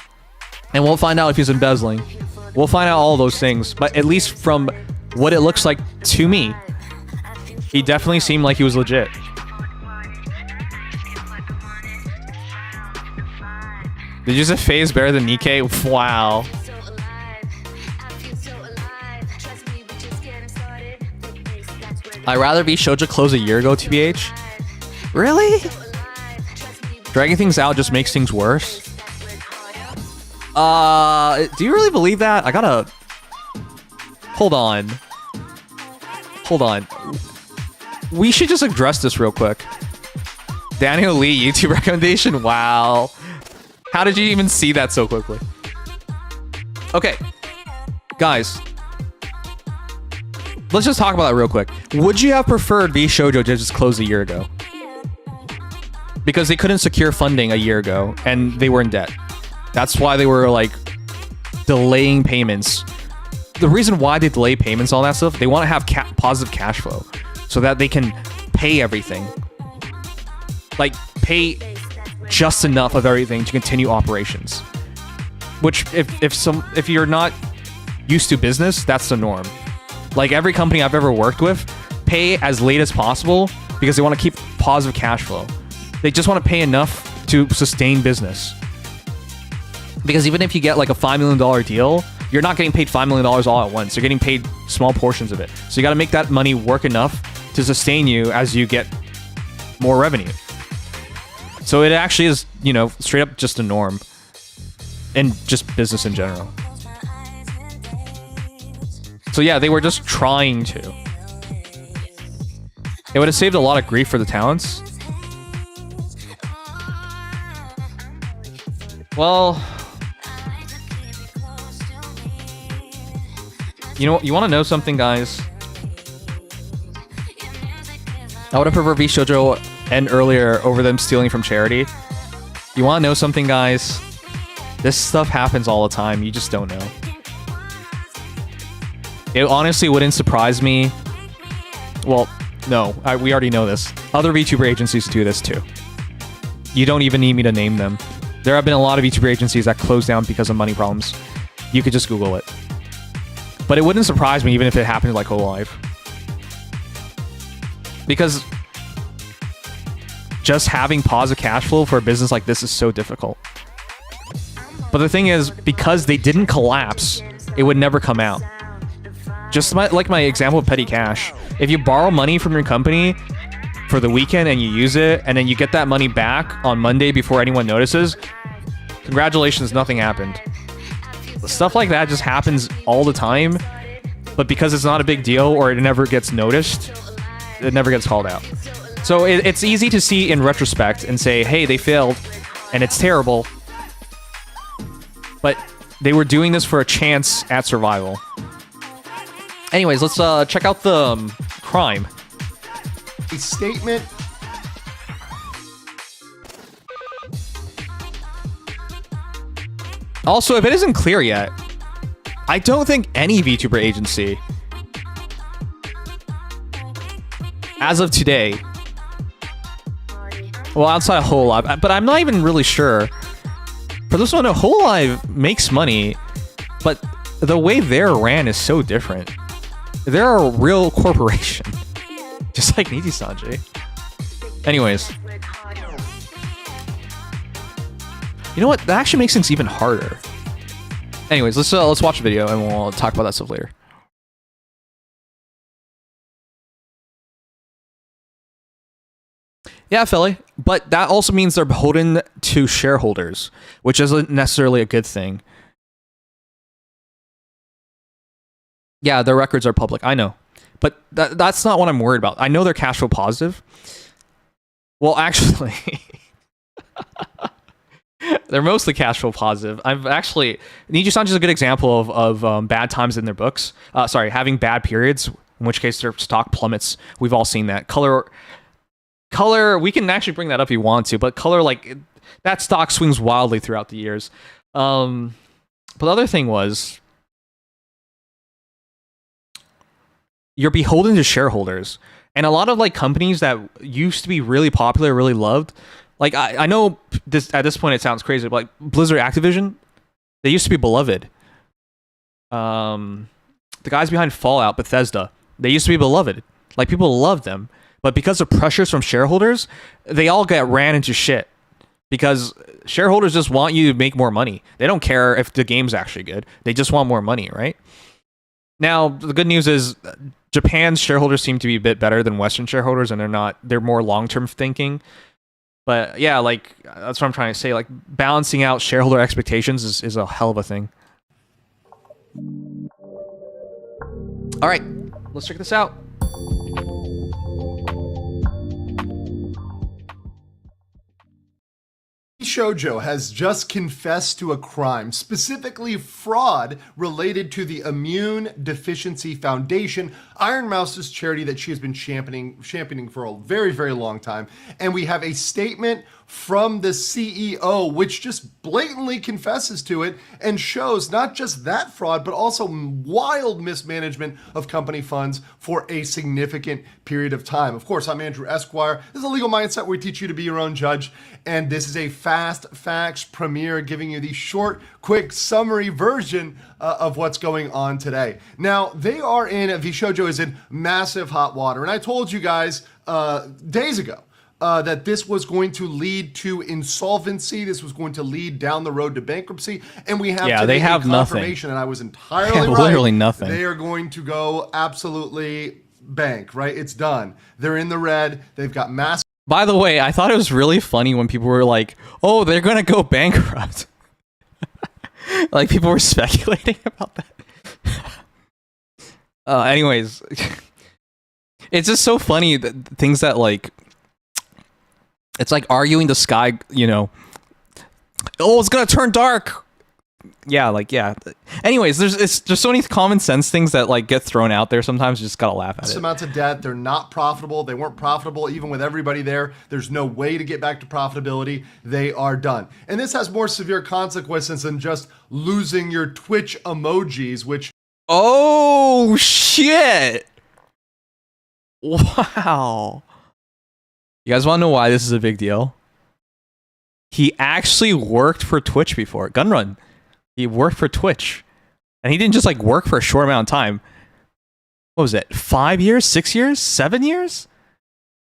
And we'll find out if he's embezzling. We'll find out all those things. But at least from what it looks like to me, he definitely seemed like he was legit. Did you say FaZe better than Nikkei? Wow. I'd rather Vshojo close a year ago, TBH. Really? Dragging things out just makes things worse? Do you really believe that? I gotta... Hold on. Hold on. We should just address this real quick. Daniel Lee YouTube recommendation? Wow. How did you even see that so quickly? Okay. Guys. Let's just talk about that real quick. Would you have preferred Vshojo to just close a year ago? Because they couldn't secure funding a year ago, and they were in debt. That's why they were, like, delaying payments. The reason why they delay payments, all that stuff, they want to have positive cash flow so that they can pay everything. Like, pay just enough of everything to continue operations. Which, if you're not used to business, that's the norm. Like, every company I've ever worked with, pay as late as possible because they want to keep positive cash flow. They just want to pay enough to sustain business. Because even if you get like a $5 million deal, you're not getting paid $5 million all at once. You're getting paid small portions of it. So you got to make that money work enough to sustain you as you get more revenue. So it actually is, you know, straight up just a norm in just business in general. So yeah, they were just trying to. It would have saved a lot of grief for the talents. Well, you know, you want to know something, guys? I would have preferred Vshojo end earlier over them stealing from charity. You want to know something, guys? This stuff happens all the time. You just don't know. It honestly wouldn't surprise me. Well, no, we already know this. Other VTuber agencies do this too. You don't even need me to name them. There have been a lot of VTuber agencies that closed down because of money problems. You could just Google it. But it wouldn't surprise me even if it happened like Hololive. Because just having positive cash flow for a business like this is so difficult. But the thing is, because they didn't collapse, it would never come out. Just like my example of petty cash. If you borrow money from your company for the weekend and you use it, and then you get that money back on Monday before anyone notices, congratulations, nothing happened. Stuff like that just happens all the time, but because it's not a big deal or it never gets noticed, it never gets called out. So it's easy to see in retrospect and say, hey, they failed and it's terrible, but they were doing this for a chance at survival. Anyways, let's check out the crime. A statement. Also, if it isn't clear yet, I don't think any VTuber agency, as of today, well, outside of Hololive, but I'm not even really sure. For those who don't know, Hololive makes money, but the way they're ran is so different. They're a real corporation, just like Nyct Sanjay. Anyways, you know what? That actually makes things even harder. Anyways, let's watch the video and we'll talk about that stuff later. Yeah, Philly, but that also means they're beholden to shareholders, which isn't necessarily a good thing. Yeah, their records are public, I know. But that's not what I'm worried about. I know they're cash flow positive. Well, actually, they're mostly cash flow positive. I've actually... Nyct Sanjay is a good example of bad times in their books. Sorry, having bad periods, in which case their stock plummets. We've all seen that. Color, we can actually bring that up if you want to, but Color, like, that stock swings wildly throughout the years. But the other thing was, you're beholden to shareholders. And a lot of like companies that used to be really popular, really loved, like I know this at this point it sounds crazy, but like Blizzard, Activision, they used to be beloved. The guys behind Fallout, Bethesda, they used to be beloved. Like people loved them. But because of pressures from shareholders, they all get ran into shit. Because shareholders just want you to make more money. They don't care if the game's actually good. They just want more money, right? Now, the good news is Japan's shareholders seem to be a bit better than Western shareholders, and they're more long-term thinking. But yeah, like, that's what I'm trying to say. Like, balancing out shareholder expectations is a hell of a thing. All right, let's check this out. Vshojo has just confessed to a crime, specifically fraud related to the Immune Deficiency Foundation, Iron Mouse's charity that she has been championing for a very, very long time. And we have a statement from the CEO, which just blatantly confesses to it and shows not just that fraud, but also wild mismanagement of company funds for a significant period of time. Of course, I'm Andrew Esquire. This is a legal mindset where we teach you to be your own judge. And this is a fast facts premiere giving you the short, quick summary version of what's going on today. Now, Vshojo is in massive hot water. And I told you guys days ago that this was going to lead to insolvency. This was going to lead down the road to bankruptcy. And we have they have confirmation, nothing. and I was entirely right. Literally nothing. They are going to go absolutely bank, right? It's done. They're in the red. They've got massive. By the way, I thought it was really funny when people were like, oh, they're going to go bankrupt. Like, people were speculating about that. Anyways, it's just so funny that things that, like, it's like arguing the sky, you know, oh, it's going to turn dark. Yeah, like, yeah. Anyways, there's just so many common sense things that, like, get thrown out there sometimes. You just gotta laugh at it. Amounts of debt. They're not profitable. They weren't profitable even with everybody there. There's no way to get back to profitability. They are done. And this has more severe consequences than just losing your Twitch emojis, which... Oh, shit. Wow. You guys want to know why this is a big deal? He actually worked for Twitch before. Gunrun. He worked for Twitch. And he didn't just, like, work for a short amount of time. What was it? 5 years? 6 years? 7 years?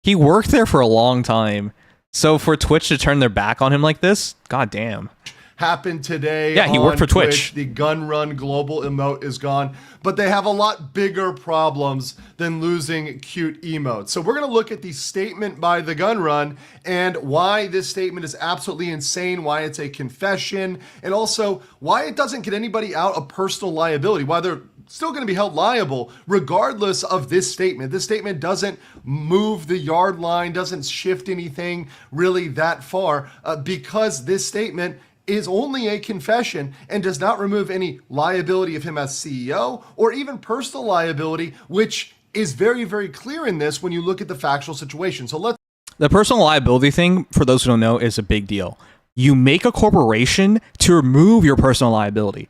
He worked there for a long time. So for Twitch to turn their back on him like this, goddamn. Happened today. Yeah, he worked for Twitch. The Gun Run global emote is gone, but they have a lot bigger problems than losing cute emotes. So we're going to look at the statement by the Gun Run and why this statement is absolutely insane, why it's a confession, and also why it doesn't get anybody out of personal liability, why they're still going to be held liable regardless of this statement. This statement doesn't move the yard line, doesn't shift anything really that far because this statement is only a confession and does not remove any liability of him as CEO or even personal liability, which is very, very clear in this when you look at the factual situation. So the personal liability thing, for those who don't know, is a big deal. You make a corporation to remove your personal liability.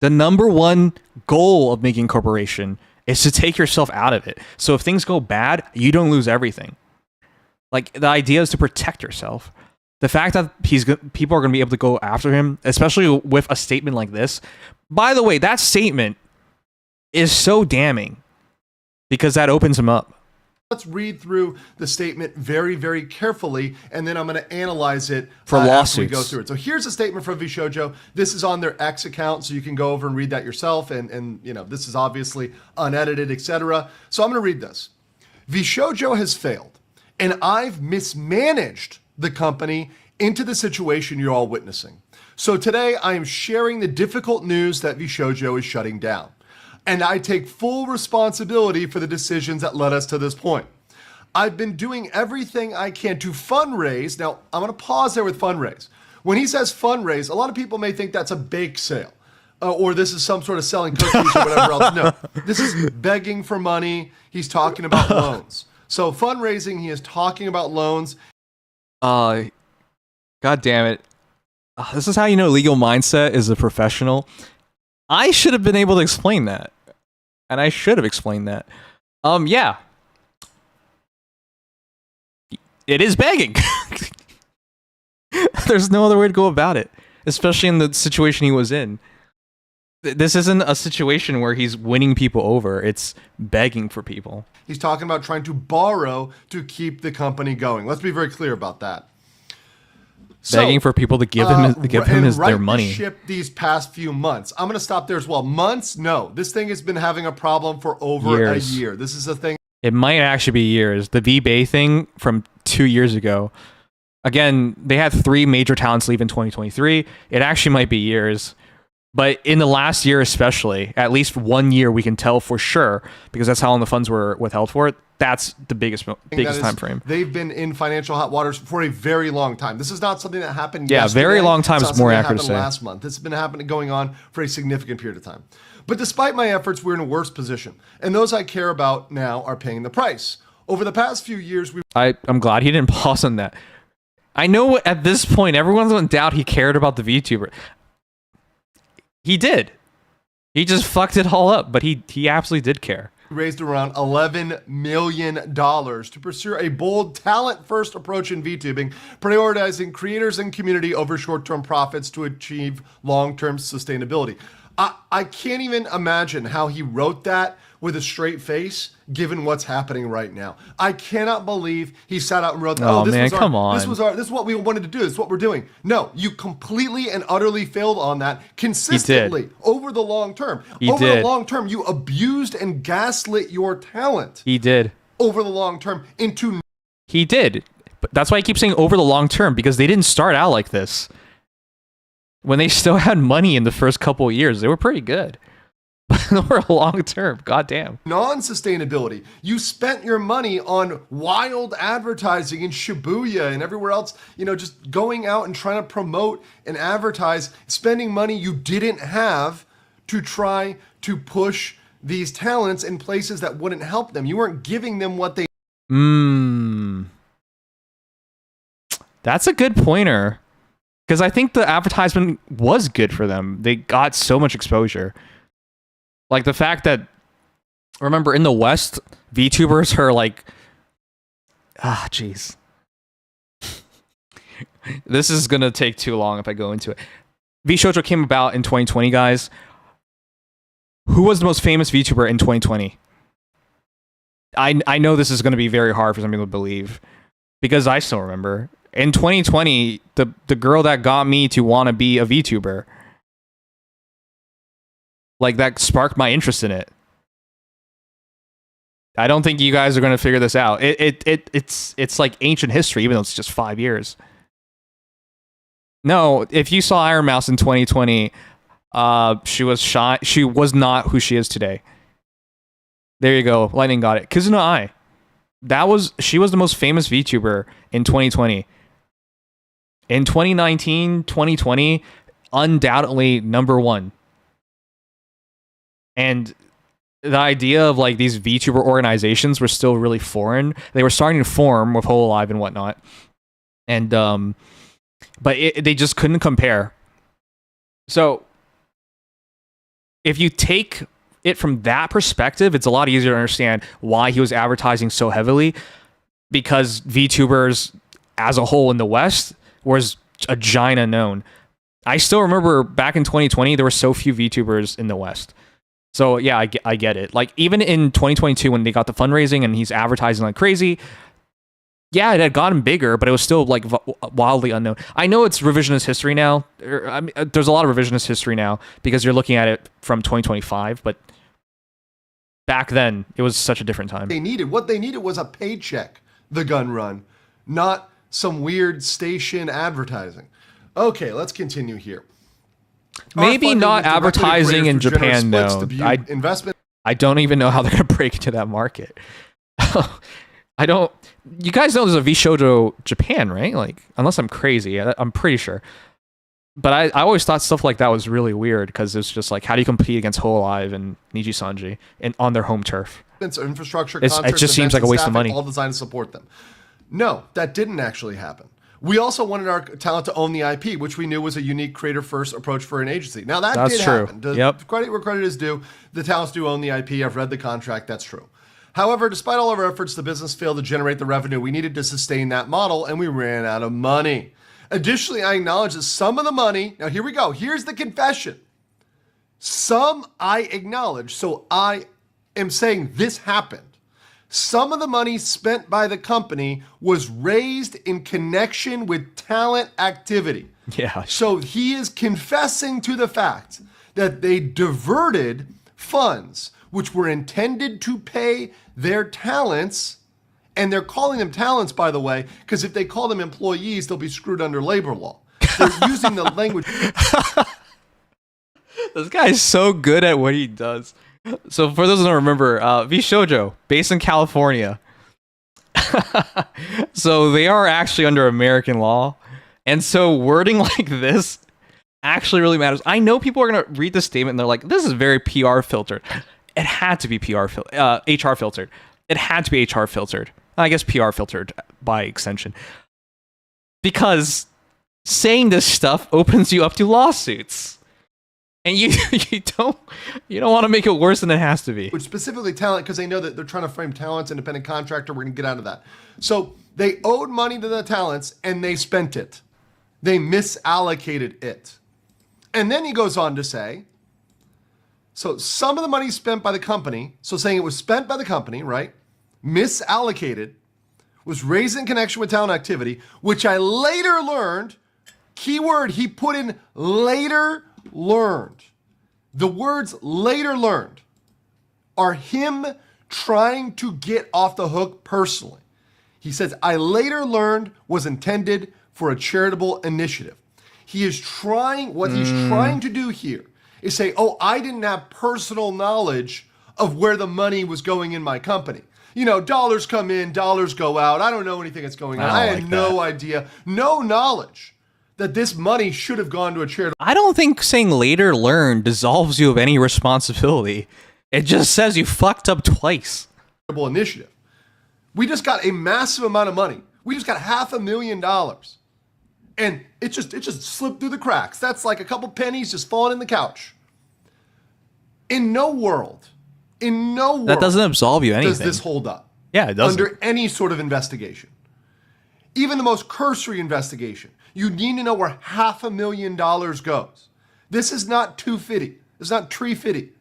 The number one goal of making a corporation is to take yourself out of it. So if things go bad, you don't lose everything. Like, the idea is to protect yourself. The fact that people are going to be able to go after him, especially with a statement like this. By the way, that statement is so damning because that opens him up. Let's read through the statement very, very carefully, and then I'm going to analyze it for lawsuits. After we go through it. So here's a statement from Vshojo. This is on their X account, so you can go over and read that yourself. And you know, this is obviously unedited, etc. So I'm going to read this. Vshojo has failed, and I've mismanaged the company into the situation you're all witnessing. So today I am sharing the difficult news that Vshojo is shutting down. And I take full responsibility for the decisions that led us to this point. I've been doing everything I can to fundraise. Now, I'm going to pause there with fundraise. When he says fundraise, a lot of people may think that's a bake sale or this is some sort of selling cookies or whatever else. No, this is begging for money. He's talking about loans. So fundraising, he is talking about loans. God damn it. This is how you know legal mindset is a professional. I should have been able to explain that. And I should have explained that. Yeah. It is begging. There's no other way to go about it. Especially in the situation he was in. This isn't a situation where he's winning people over. It's begging for people. He's talking about trying to borrow to keep the company going. Let's be very clear about that. Begging for people to give him their money. Ship these past few months. I'm going to stop there as well. Months? No. This thing has been having a problem for over a year. This is a thing. It might actually be years. The V-Bay thing from 2 years ago. Again, they had 3 major talents leave in 2023. It actually might be years. But in the last year especially, at least 1 year we can tell for sure, because that's how long the funds were withheld for it, That's the biggest time frame. They've been in financial hot waters for a very long time. This is not something that happened Yeah, yesterday. very long time It's is not more something that accurate to happened say. last month. This has been going on for a significant period of time. But despite my efforts, we're in a worse position. And those I care about now are paying the price. Over the past few years, I'm glad he didn't pause on that. I know at this point, everyone's in doubt he cared about the VTuber. He did. He just fucked it all up, but he absolutely did care. raised around $11 million to pursue a bold talent-first approach in VTubing, prioritizing creators and community over short-term profits to achieve long-term sustainability. I can't even imagine how he wrote that with a straight face, given what's happening right now. I cannot believe he sat out and wrote that. Oh man, come on. This is what we wanted to do. This is what we're doing. No, you completely and utterly failed on that consistently over the long term. Over the long term, you abused and gaslit your talent. He did. Over the long term into... He did. But that's why I keep saying over the long term, because they didn't start out like this. When they still had money in the first couple of years, they were pretty good. But over a long term, goddamn. Non-sustainability. You spent your money on wild advertising in Shibuya and everywhere else, you know, just going out and trying to promote and advertise, spending money you didn't have to try to push these talents in places that wouldn't help them. You weren't giving them what they... That's a good pointer. Because I think the advertisement was good for them. They got so much exposure. Like the fact that, remember, in the West, VTubers are like, jeez. This is going to take too long if I go into it. Vshojo came about in 2020, guys. Who was the most famous VTuber in 2020? I know this is going to be very hard for some people to believe, because I still remember. In 2020, the girl that got me to want to be a VTuber, like, that sparked my interest in it. I don't think you guys are going to figure this out. It's like ancient history, even though it's just 5 years. No, if you saw Iron Mouse in 2020, she was shy. She was not who she is today. There you go. Lightning got it. Kizuna Ai. She was the most famous VTuber in 2020. In 2019, 2020, undoubtedly #1. And the idea of like these VTuber organizations were still really foreign. They were starting to form with Hololive and whatnot. And but they just couldn't compare. So if you take it from that perspective, it's a lot easier to understand why he was advertising so heavily, because VTubers as a whole in the West was a giant unknown. I still remember back in 2020, there were so few VTubers in the West. So yeah, I get it. Like even in 2022, when they got the fundraising and he's advertising like crazy, yeah, it had gotten bigger, but it was still like wildly unknown. I know it's revisionist history now. I mean, there's a lot of revisionist history now because you're looking at it from 2025, but back then it was such a different time. What they needed was a paycheck, the gun run, not some weird station advertising. Okay, let's continue here. Maybe not advertising in Japan, though. I don't even know how they're going to break into that market. I don't... You guys know there's a Vshojo Japan, right? Like, unless I'm crazy, I'm pretty sure. But I always thought stuff like that was really weird, because it's just like, how do you compete against Hololive and Niji Sanji on their home turf? Infrastructure, it just seems like a waste of money. All designed to support them. No, that didn't actually happen. We also wanted our talent to own the IP, which we knew was a unique creator-first approach for an agency. Now, that's did true. Happen. Credit where credit is due. The talents do own the IP. I've read the contract. That's true. However, despite all of our efforts, the business failed to generate the revenue we needed to sustain that model, and we ran out of money. Additionally, I acknowledge that some of the money... Now, here we go. Here's the confession. Some I acknowledge, so I am saying this happened. Some of the money spent by the company was raised in connection with talent activity. Yeah. So he is confessing to the fact that they diverted funds which were intended to pay their talents, and they're calling them talents, by the way, because if they call them employees, they'll be screwed under labor law. They're using the language. This guy is so good at what he does. So for those who don't remember, Vshojo, based in California, So they are actually under American law. And so wording like this actually really matters. I know people are going to read this statement and they're like, this is very PR filtered. It had to be HR filtered. It had to be HR filtered. I guess PR filtered by extension. Because saying this stuff opens you up to lawsuits. And you don't want to make it worse than it has to be. Which specifically talent, because they know that they're trying to frame talents, independent contractor, we're going to get out of that. So they owed money to the talents and they spent it. They misallocated it. And then he goes on to say, so some of the money spent by the company, so saying it was spent by the company, right? Misallocated, was raised in connection with talent activity, which I later learned, keyword he put in later learned. The words later learned are him trying to get off the hook personally. He says, I later learned was intended for a charitable initiative. He is trying, what he's trying to do here is say, oh, I didn't have personal knowledge of where the money was going in my company. You know, dollars come in, dollars go out. I don't know anything that's going on. I had no idea, no knowledge that this money should have gone to a charitable. I don't think saying later learned dissolves you of any responsibility. It just says you fucked up twice. Initiative. We just got a massive amount of money. We just got $500,000. And it just slipped through the cracks. That's like a couple pennies just falling in the couch. In no world, that doesn't absolve you anything. Does this hold up? Yeah, it doesn't. Under any sort of investigation. Even the most cursory investigation. You need to know where $500,000 goes. This is not 250. It's not tree fitty.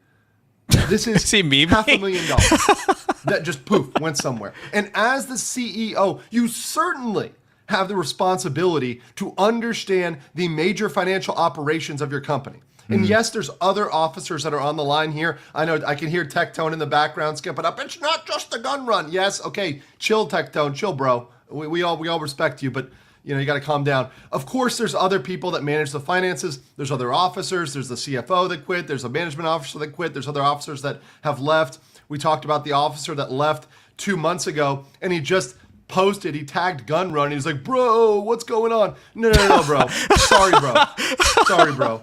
This is $500,000 that just poof went somewhere. And as the CEO, you certainly have the responsibility to understand the major financial operations of your company. And yes, there's other officers that are on the line here. I know I can hear Tectone in the background skipping up. It's not just the gun run. Yes, okay, chill, Tectone, chill, bro. We all respect you, but you know you got to calm down. Of course, there's other people that manage the finances. There's other officers. There's the CFO that quit. There's a management officer that quit. There's other officers that have left. We talked about the officer that left 2 months ago, and he just posted, he tagged Gun Run. He's like, bro, what's going on? No, bro. Sorry, bro.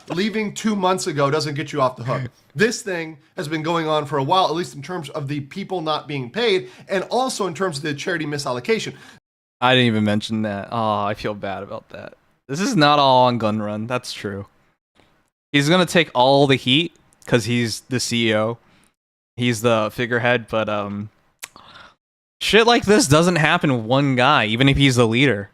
Leaving 2 months ago doesn't get you off the hook. This thing has been going on for a while, at least in terms of the people not being paid, and also in terms of the charity misallocation. I didn't even mention that. Oh, I feel bad about that. This is not all on Gun Run. That's true. He's going to take all the heat because he's the CEO. He's the figurehead, but shit like this doesn't happen with one guy, even if he's the leader.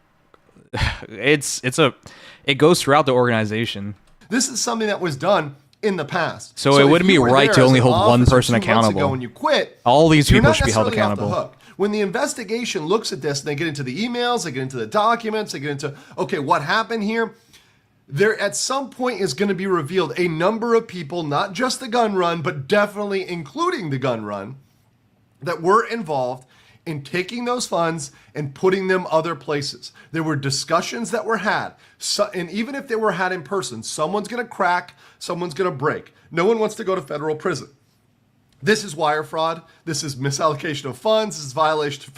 It goes throughout the organization. This is something that was done in the past. So it wouldn't be right to only hold one person accountable. When you quit, all these people should be held accountable. When the investigation looks at this and they get into the emails, they get into the documents, they get into, okay, what happened here? There at some point is going to be revealed a number of people, not just the gun run, but definitely including the gun run, that were involved in taking those funds and putting them other places. There were discussions that were had. And even if they were had in person, someone's going to crack, someone's going to break. No one wants to go to federal prison. This is wire fraud. This is misallocation of funds. This is violation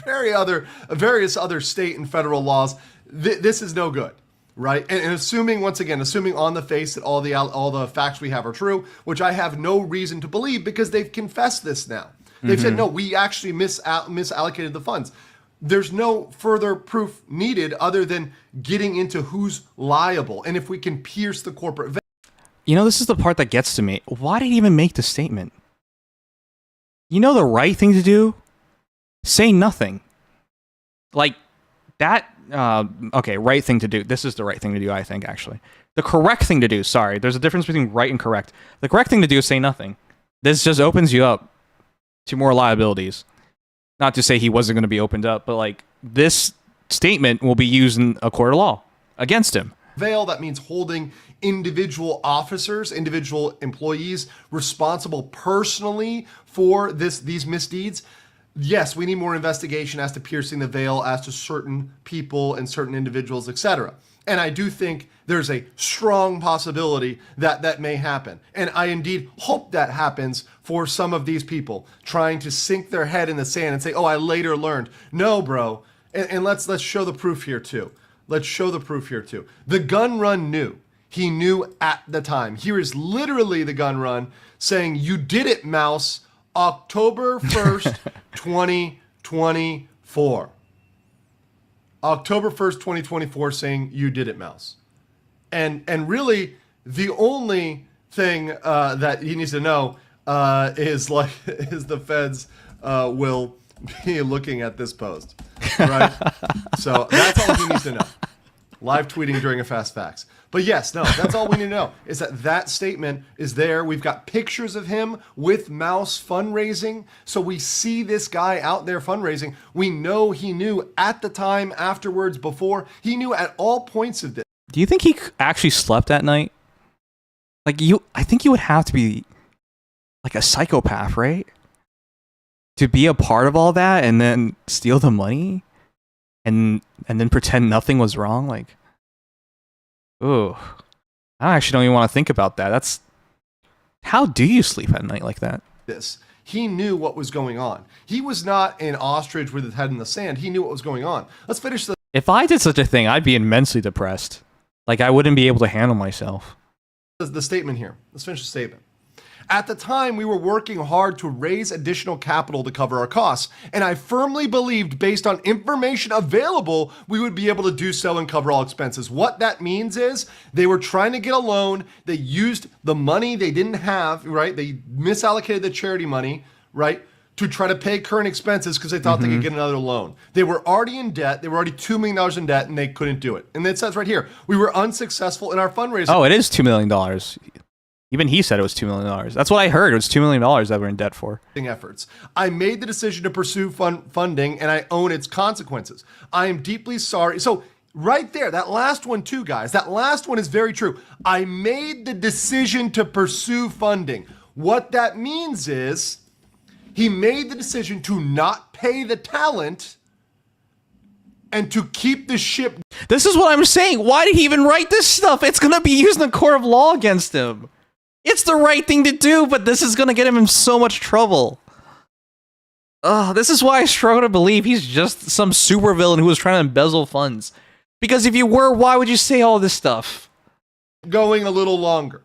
of various other state and federal laws. This is no good, right? And assuming, once again, on the face that all the facts we have are true, which I have no reason to believe because they've confessed this now. They've said, no, we actually misallocated the funds. There's no further proof needed other than getting into who's liable. And if we can pierce the corporate veil. You know, this is the part that gets to me. Why did he even make the statement? You know the right thing to do? Say nothing. Like, that... okay, right thing to do. This is the right thing to do, I think, actually. The correct thing to do, sorry. There's a difference between right and correct. The correct thing to do is say nothing. This just opens you up to more liabilities. Not to say he wasn't going to be opened up, but like this statement will be used in a court of law against him. That means holding individual officers, individual employees responsible personally for these misdeeds. Yes, we need more investigation as to piercing the veil, as to certain people and certain individuals, etc. And I do think there's a strong possibility that that may happen. And I indeed hope that happens for some of these people trying to sink their head in the sand and say, oh, I later learned. No, bro. And let's show the proof here too. Let's show the proof here too. The gun run knew. He knew at the time. Here is literally the gun run saying, you did it, Mouse. October 1st, 2024. October 1st, 2024, saying you did it, Mouse. And really, the only thing that he needs to know is the feds will be looking at this post, right? So that's all he needs to know. Live tweeting during a Fast Facts. But yes, no, that's all we need to know is that statement is there. We've got pictures of him with Mouse fundraising. So we see this guy out there fundraising. We know he knew at the time, afterwards, before. He knew at all points of this. Do you think he actually slept that night? Like I think you would have to be like a psychopath, right? To be a part of all that and then steal the money and then pretend nothing was wrong. Like, oh, I actually don't even want to think about that. That's how do you sleep at night like that? He knew what was going on. He was not an ostrich with his head in the sand. He knew what was going on. Let's finish the. If I did such a thing, I'd be immensely depressed. Like I wouldn't be able to handle myself. The statement here. Let's finish the statement. At the time, we were working hard to raise additional capital to cover our costs, and I firmly believed, based on information available, we would be able to do so and cover all expenses. What that means is they were trying to get a loan. They used the money they didn't have, right? They misallocated the charity money, right, to try to pay current expenses because they thought they could get another loan. They were already in debt. They were already $2 million in debt, and they couldn't do it. And it says right here, we were unsuccessful in our fundraising. Oh, it is $2 million. Even he said it was $2 million. That's what I heard. It was $2 million that we're in debt for. Efforts. I made the decision to pursue funding, and I own its consequences. I am deeply sorry. So right there, that last one too, guys, that last one is very true. I made the decision to pursue funding. What that means is he made the decision to not pay the talent and to keep the ship. This is what I'm saying. Why did he even write this stuff? It's going to be used in the court of law against him. It's the right thing to do, but this is going to get him in so much trouble. This is why I struggle to believe he's just some supervillain who was trying to embezzle funds. Because if you were, why would you say all this stuff? Going a little longer.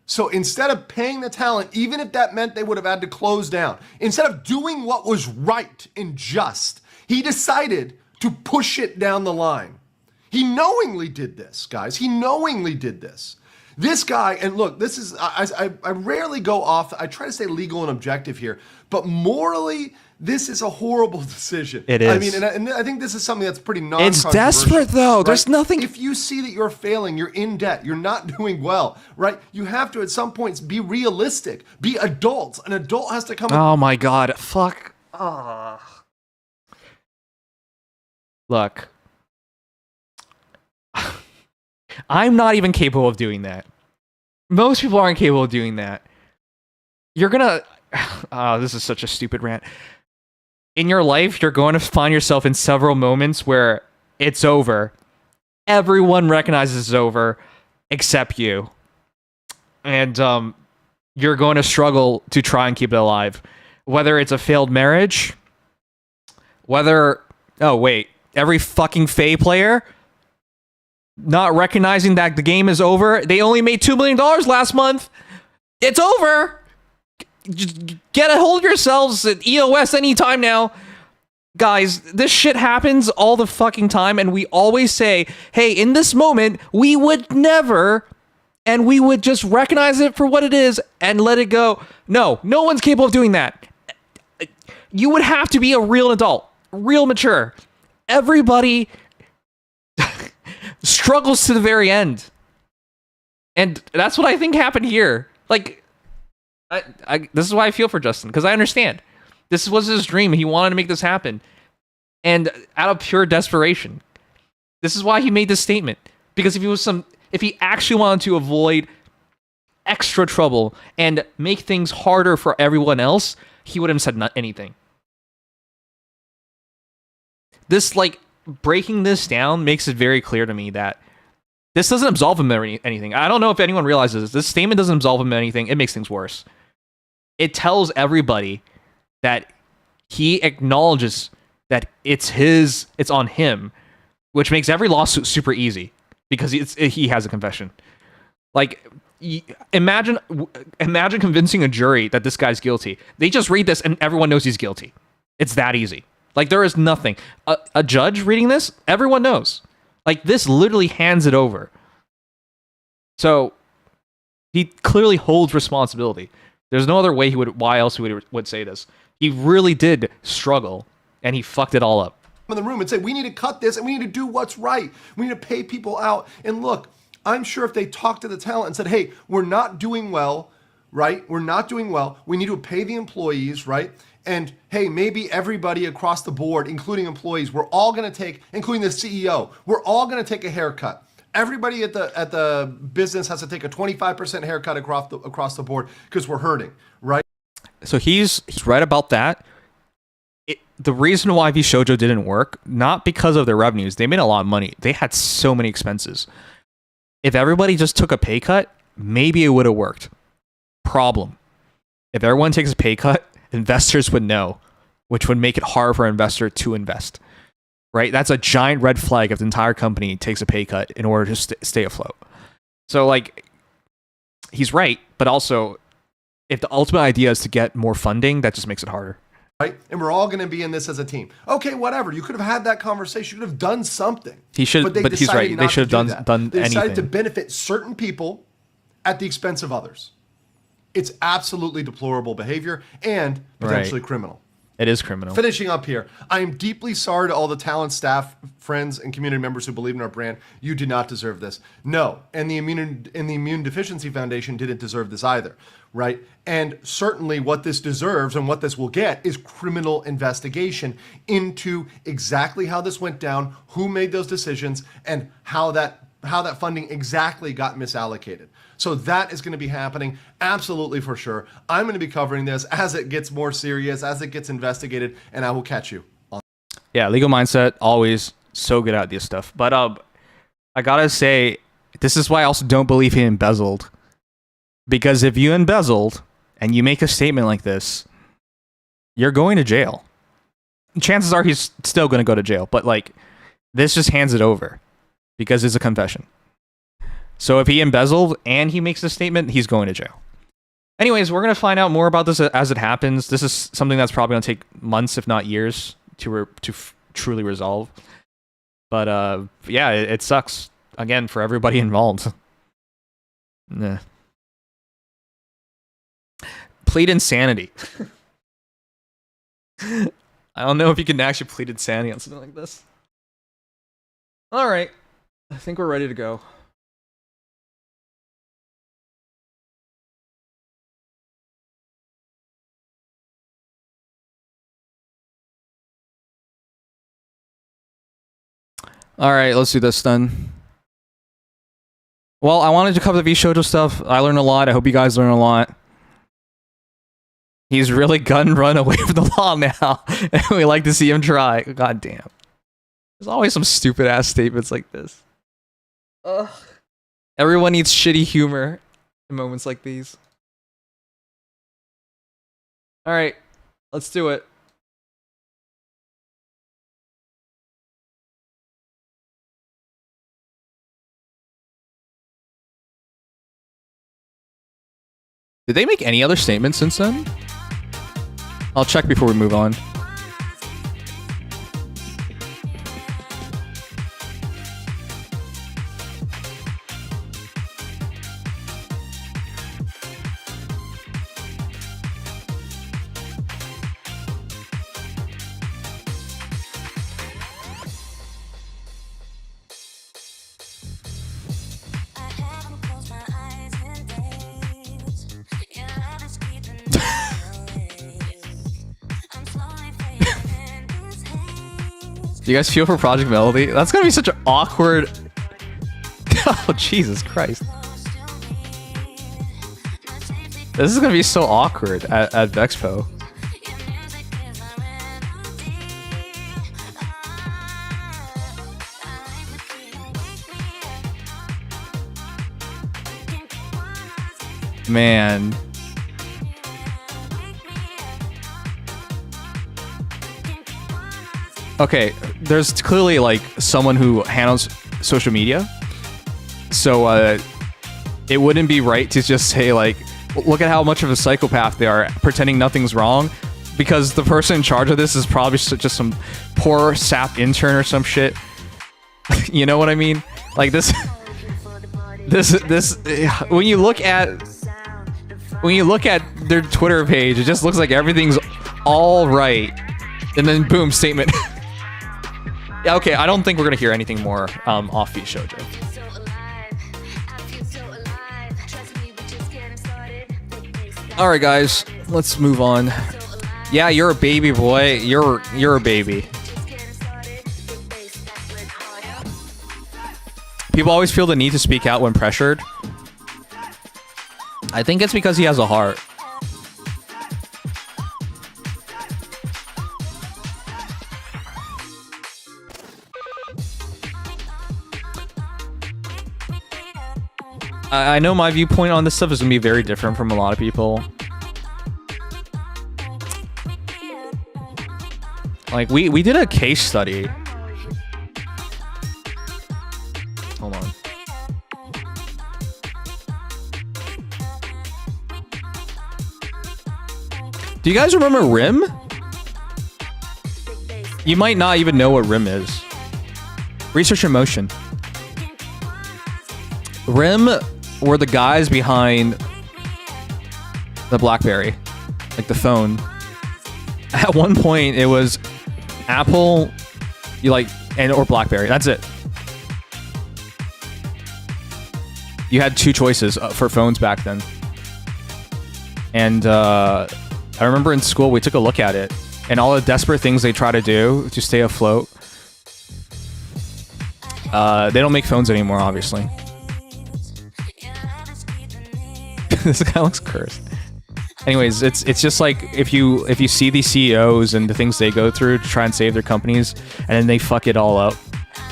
So instead of paying the talent, even if that meant they would have had to close down, instead of doing what was right and just, he decided to push it down the line. He knowingly did this, guys. He knowingly did this. This guy, and look, this is, I rarely go off, I try to stay legal and objective here, but morally, this is a horrible decision. It is. I mean, and I think this is something that's pretty non-controversial. It's desperate, though. Right? There's nothing. If you see that you're failing, you're in debt, you're not doing well, right? You have to, at some points, be realistic, be adults. An adult has to come. Oh my God. Fuck. Look. I'm not even capable of doing that. Most people aren't capable of doing that. You're gonna... this is such a stupid rant. In your life, you're going to find yourself in several moments where it's over. Everyone recognizes it's over, except you. And you're going to struggle to try and keep it alive. Whether it's a failed marriage, whether... Oh, wait. Every fucking Fae player... not recognizing that the game is over. They only made $2 million last month. It's over. Just get a hold of yourselves at EOS anytime now. Guys, this shit happens all the fucking time, and we always say, hey, in this moment, we would never, and we would just recognize it for what it is and let it go. No one's capable of doing that. You would have to be a real adult, real mature. Everybody struggles to the very end. And that's what I think happened here. Like, this is why I feel for Justin, because I understand. This was his dream. He wanted to make this happen. And out of pure desperation. This is why he made this statement. Because if he actually wanted to avoid extra trouble and make things harder for everyone else, he wouldn't have said anything. This, like, breaking this down makes it very clear to me that this doesn't absolve him of anything. I don't know if anyone realizes this. This statement doesn't absolve him of anything. It makes things worse. It tells everybody that he acknowledges that it's on him, which makes every lawsuit super easy because he has a confession. Like, imagine convincing a jury that this guy's guilty. They just read this and everyone knows he's guilty. It's that easy. Like, there is nothing. A judge reading this, everyone knows. Like, this literally hands it over. So he clearly holds responsibility. There's no other way why else he would say this. He really did struggle, and he fucked it all up. In the room and say, we need to cut this and we need to do what's right. We need to pay people out. And look, I'm sure if they talked to the talent and said, hey, we're not doing well, right? We're not doing well. We need to pay the employees, right? And hey, maybe everybody across the board, including employees, we're all going to take, including the CEO, we're all going to take a haircut. Everybody at the business has to take a 25% haircut across the board because we're hurting, right? So he's right about that. The reason why Vshojo didn't work, not because of their revenues, they made a lot of money. They had so many expenses. If everybody just took a pay cut, maybe it would have worked. Problem. If everyone takes a pay cut, investors would know, which would make it hard for an investor to invest. Right? That's a giant red flag if the entire company takes a pay cut in order to stay afloat. So, like, he's right, but also, if the ultimate idea is to get more funding, that just makes it harder. Right? And we're all going to be in this as a team. Okay, whatever. You could have had that conversation. You could have done something. He should, but he's right. They should have done They decided anything. to benefit certain people at the expense of others. It's absolutely deplorable behavior and potentially criminal. It is criminal. Finishing up here, I am deeply sorry to all the talent, staff, friends, and community members who believe in our brand. You do not deserve this. No, and the Immune Deficiency Foundation didn't deserve this either, right? And certainly what this deserves and what this will get is criminal investigation into exactly how this went down, who made those decisions, and how that funding exactly got misallocated. So that is going to be happening absolutely for sure. I'm going to be covering this as it gets more serious, as it gets investigated, and I will catch you on. Yeah, legal mindset, always so good at this stuff. But I gotta say, this is why I also don't believe he embezzled. Because if you embezzled and you make a statement like this, you're going to jail. Chances are he's still going to go to jail, but like, this just hands it over because it's a confession. So if he embezzled and he makes a statement, he's going to jail. Anyways, we're going to find out more about this as it happens. This is something that's probably going to take months, if not years, to truly resolve. But yeah, it sucks, again, for everybody involved. Nah. Plead insanity. I don't know if you can actually plead insanity on something like this. All right. I think we're ready to go. All right, let's do this then. Well, I wanted to cover the Vshojo stuff. I learned a lot. I hope you guys learn a lot. He's really gun run away from the law now, and we like to see him try. God damn. There's always some stupid ass statements like this. Ugh. Everyone needs shitty humor in moments like these. All right, let's do it. Did they make any other statements since then? I'll check before we move on. Do you guys feel for Project Melody? That's gonna be such an awkward... Oh, Jesus Christ. This is gonna be so awkward at Vexpo. Man. Okay, there's clearly like someone who handles social media. So it wouldn't be right to just say like, look at how much of a psychopath they are, pretending nothing's wrong, because the person in charge of this is probably just some poor sap intern or some shit. You know what I mean? Like this when you look at their Twitter page, it just looks like everything's all right, and then boom, statement. Yeah, okay, I don't think we're gonna hear anything more off Vshojo. All right, guys, let's move on. Yeah, you're a baby boy. You're a baby. People always feel the need to speak out when pressured. I think it's because he has a heart. I know my viewpoint on this stuff is gonna be very different from a lot of people. Like we did a case study. Hold on. Do you guys remember RIM? You might not even know what RIM is. Research in motion. RIM were the guys behind the BlackBerry, like the phone. At one point, it was Apple, or BlackBerry. That's it. You had two choices for phones back then. And I remember in school we took a look at it, and all the desperate things they try to do to stay afloat. They don't make phones anymore, obviously. This guy looks cursed. Anyways, it's just like if you see these CEOs and the things they go through to try and save their companies, and then they fuck it all up,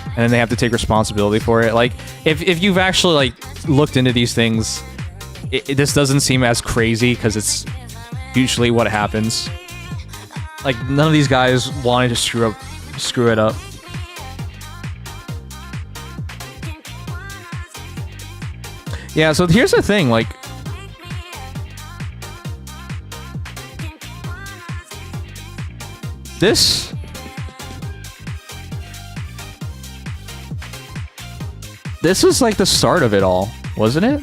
and then they have to take responsibility for it. Like if you've actually like looked into these things, this doesn't seem as crazy because it's usually what happens. Like none of these guys wanted to screw it up. Yeah, so here's the thing, like this was like the start of it all, wasn't it?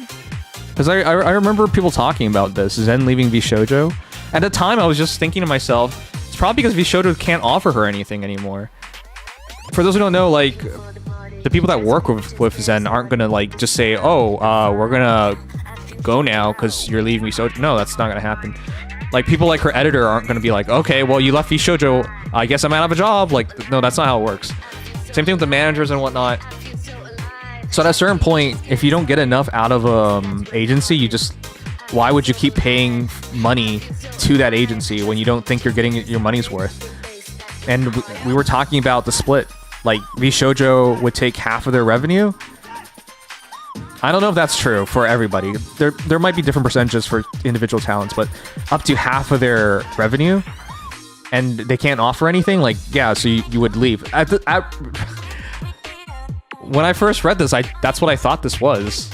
Because I remember people talking about this, Zen leaving Vshojo. At the time, I was just thinking to myself, it's probably because Vshojo can't offer her anything anymore. For those who don't know, like, the people that work with Zen aren't gonna, like, just say, oh, we're gonna go now because you're leaving Vshojo. No, that's not gonna happen. Like, people like her editor aren't gonna be like, okay, well, you left Vshojo, I guess I'm out of a job. Like, no, that's not how it works. Same thing with the managers and whatnot. So at a certain point, if you don't get enough out of agency, why would you keep paying money to that agency when you don't think you're getting your money's worth? And we were talking about the split. Like, Vshojo would take half of their revenue. I don't know if that's true for everybody. There might be different percentages for individual talents, but up to half of their revenue, and they can't offer anything. Like, yeah, so you would leave. When I first read this, that's what I thought this was.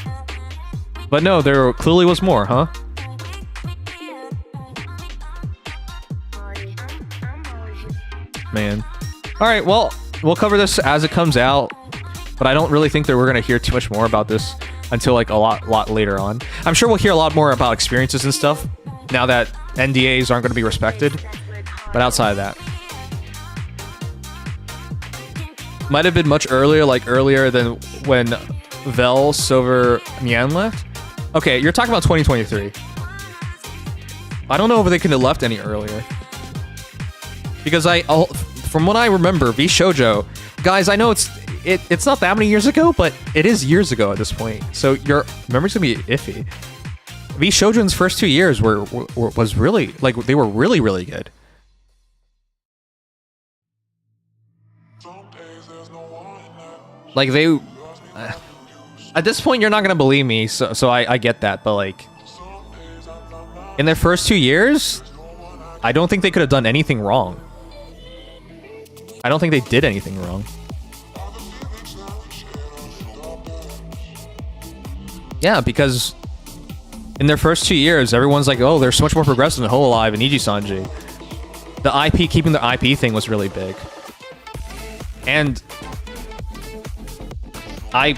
But no, there clearly was more, huh? Man. Alright, well, we'll cover this as it comes out, but I don't really think that we're going to hear too much more about this until like a lot later on. I'm sure we'll hear a lot more about experiences and stuff now that NDAs aren't going to be respected, but outside of that. Might have been much earlier, like earlier than when Vel, Silver, Mian left. Okay, you're talking about 2023. I don't know if they could have left any earlier. Because from what I remember, Vshojo, guys, I know it's not that many years ago, but it is years ago at this point. So your memory's gonna be iffy. Vshojo's first 2 years was really, like, they were really, really good. Like, at this point, you're not gonna believe me, so I get that, but like, In their first 2 years, I don't think they could have done anything wrong. I don't think they did anything wrong. Yeah, because in their first 2 years, everyone's like, oh, they're so much more progressive than Hololive and Ijisanji. The IP, keeping the IP thing was really big. And I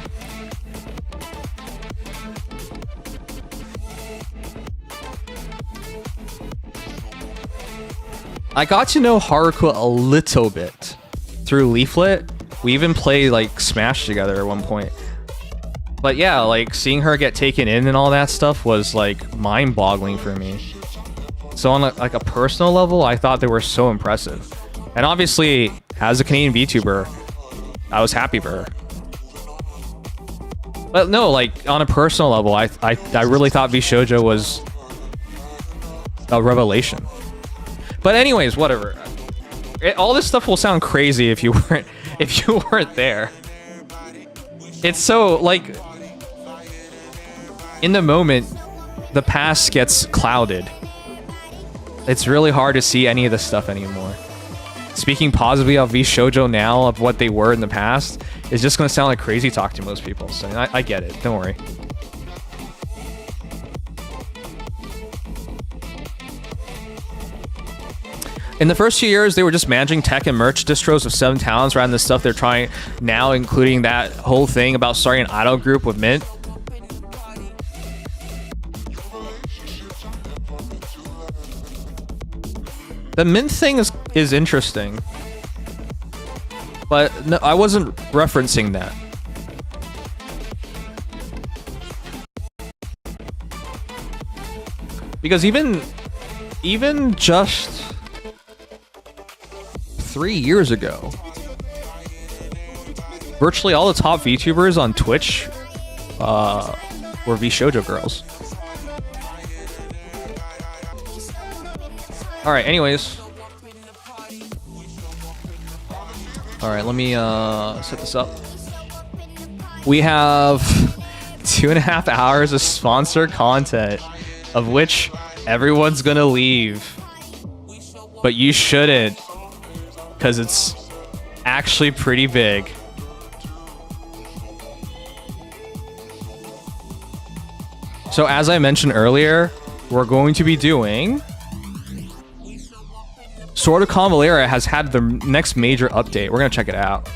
got to know Haruka a little bit through Leaflet. We even played like Smash together at one point. But yeah, like seeing her get taken in and all that stuff was like mind-boggling for me. So on like a personal level, I thought they were so impressive. And obviously, as a Canadian VTuber, I was happy for her. But no, like on a personal level, I really thought Vshojo was a revelation. But anyways, whatever. All this stuff will sound crazy if you weren't there. It's so like in the moment, the past gets clouded. It's really hard to see any of this stuff anymore. Speaking positively of Vshojo now, of what they were in the past, is just going to sound like crazy talk to most people. So I get it. Don't worry. In the first few years, they were just managing tech and merch distros of 7 talents rather than the stuff they're trying now, including that whole thing about starting an idol group with Mint. The Mint thing is interesting, but no, I wasn't referencing that. Because even just 3 years ago, virtually all the top VTubers on Twitch were Vshojo girls. Alright, anyways. Alright, let me set this up. We have 2.5 hours of sponsored content, of which everyone's gonna leave. But you shouldn't, because it's actually pretty big. So as I mentioned earlier, we're going to be doing... Sword of Convalera has had the next major update. We're gonna check it out.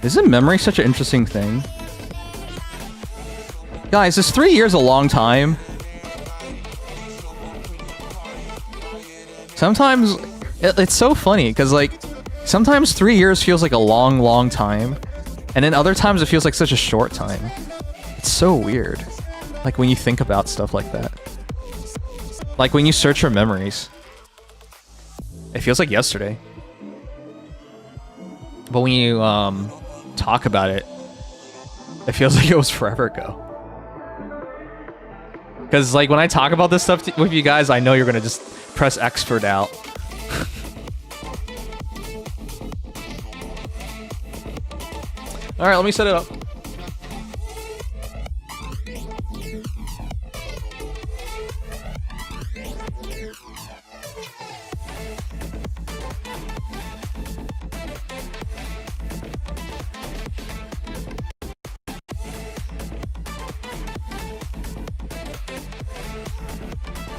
Isn't memory such an interesting thing? Guys, is 3 years a long time? Sometimes it's so funny because like sometimes 3 years feels like a long time, and then other times it feels like such a short time. It's so weird, like when you think about stuff like that, like when you search for memories, it feels like yesterday, but when you talk about it, it feels like it was forever ago. Because like when I talk about this stuff with you guys, I know you're gonna just press X for doubt. Alright, let me set it up.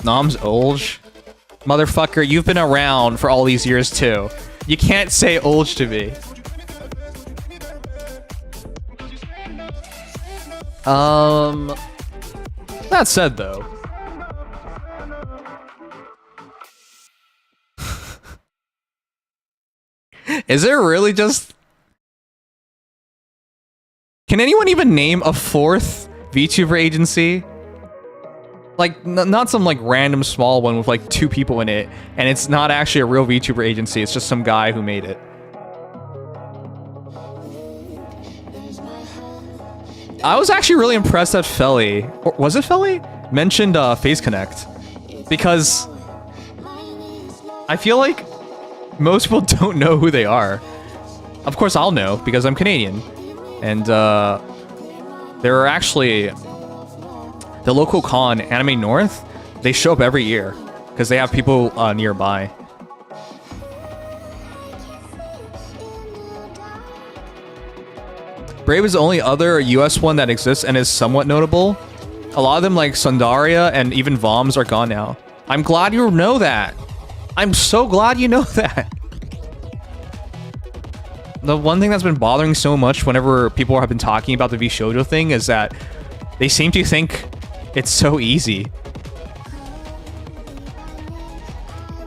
Nom's Olge? Motherfucker, you've been around for all these years too. You can't say Olge to me. That said though. Is it really just... Can anyone even name a 4th VTuber agency? Like, not some like random small one with like 2 people in it, and it's not actually a real VTuber agency, it's just some guy who made it. I was actually really impressed that Felly, or was it Felly? Mentioned Phase Connect. because I feel like most people don't know who they are. Of course, I'll know because I'm Canadian, and there are actually the local con, Anime North. They show up every year because they have people nearby. Brave is the only other US one that exists and is somewhat notable. A lot of them, like Sundaria and even Voms, are gone now. I'm glad you know that. I'm so glad you know that. The one thing that's been bothering so much whenever people have been talking about the Vshojo thing is that they seem to think it's so easy.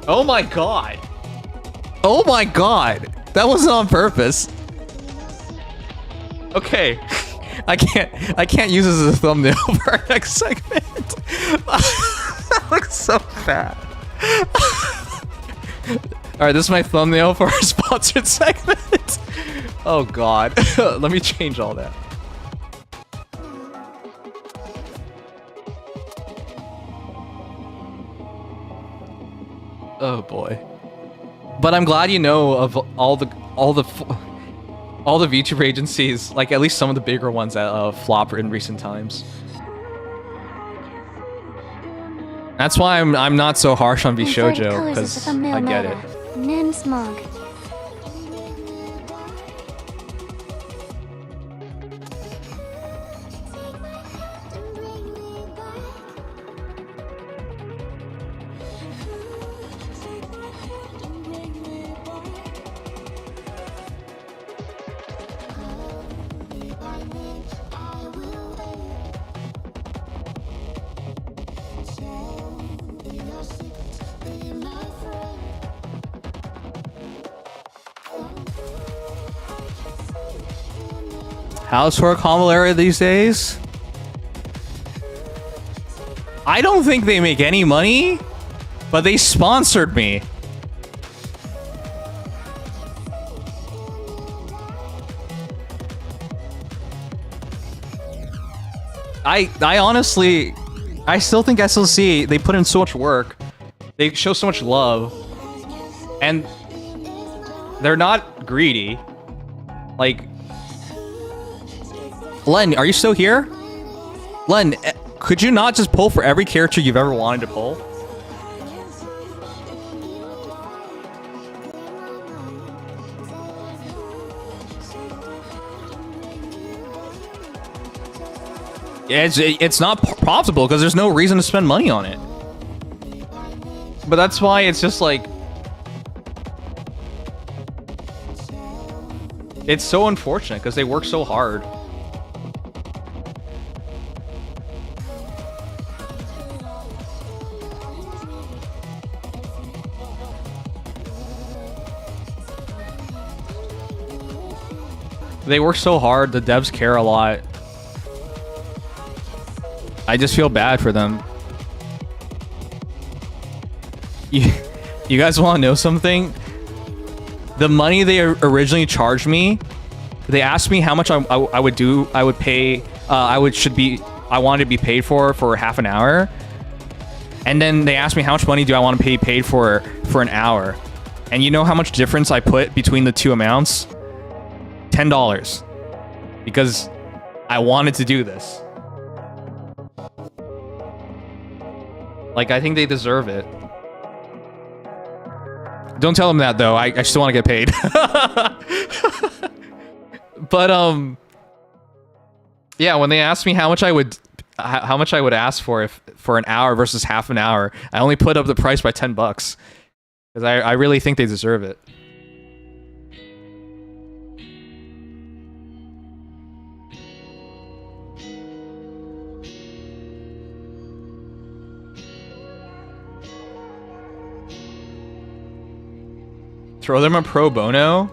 Oh my god. Oh my god. That wasn't on purpose. Okay. I can't use this as a thumbnail for our next segment. That looks so bad. Alright, this is my thumbnail for our sponsored segment. Oh god. Let me change all that. Oh boy. But I'm glad you know of all the VTuber agencies, like at least some of the bigger ones that flop in recent times. That's why I'm not so harsh on Vshojo, because I get it. Smog. How's for a Convaleria these days? I don't think they make any money, but they sponsored me. I honestly, I still think SLC, they put in so much work. They show so much love. And they're not greedy. Like, Len, are you still here? Len, could you not just pull for every character you've ever wanted to pull? Yeah, it's not profitable because there's no reason to spend money on it. But that's why it's just like... It's so unfortunate because they work so hard. They work so hard, the devs care a lot. I just feel bad for them. You guys want to know something? The money they originally charged me, they asked me how much I wanted to be paid for half an hour. And then they asked me how much money do I want to be paid for an hour. And you know how much difference I put between the two amounts? $10. Because I wanted to do this. Like, I think they deserve it. Don't tell them that, though. I still want to get paid. But, yeah, when they asked me how much I would ask for an hour versus half an hour, I only put up the price by $10. Because I really think they deserve it. Throw them a pro bono?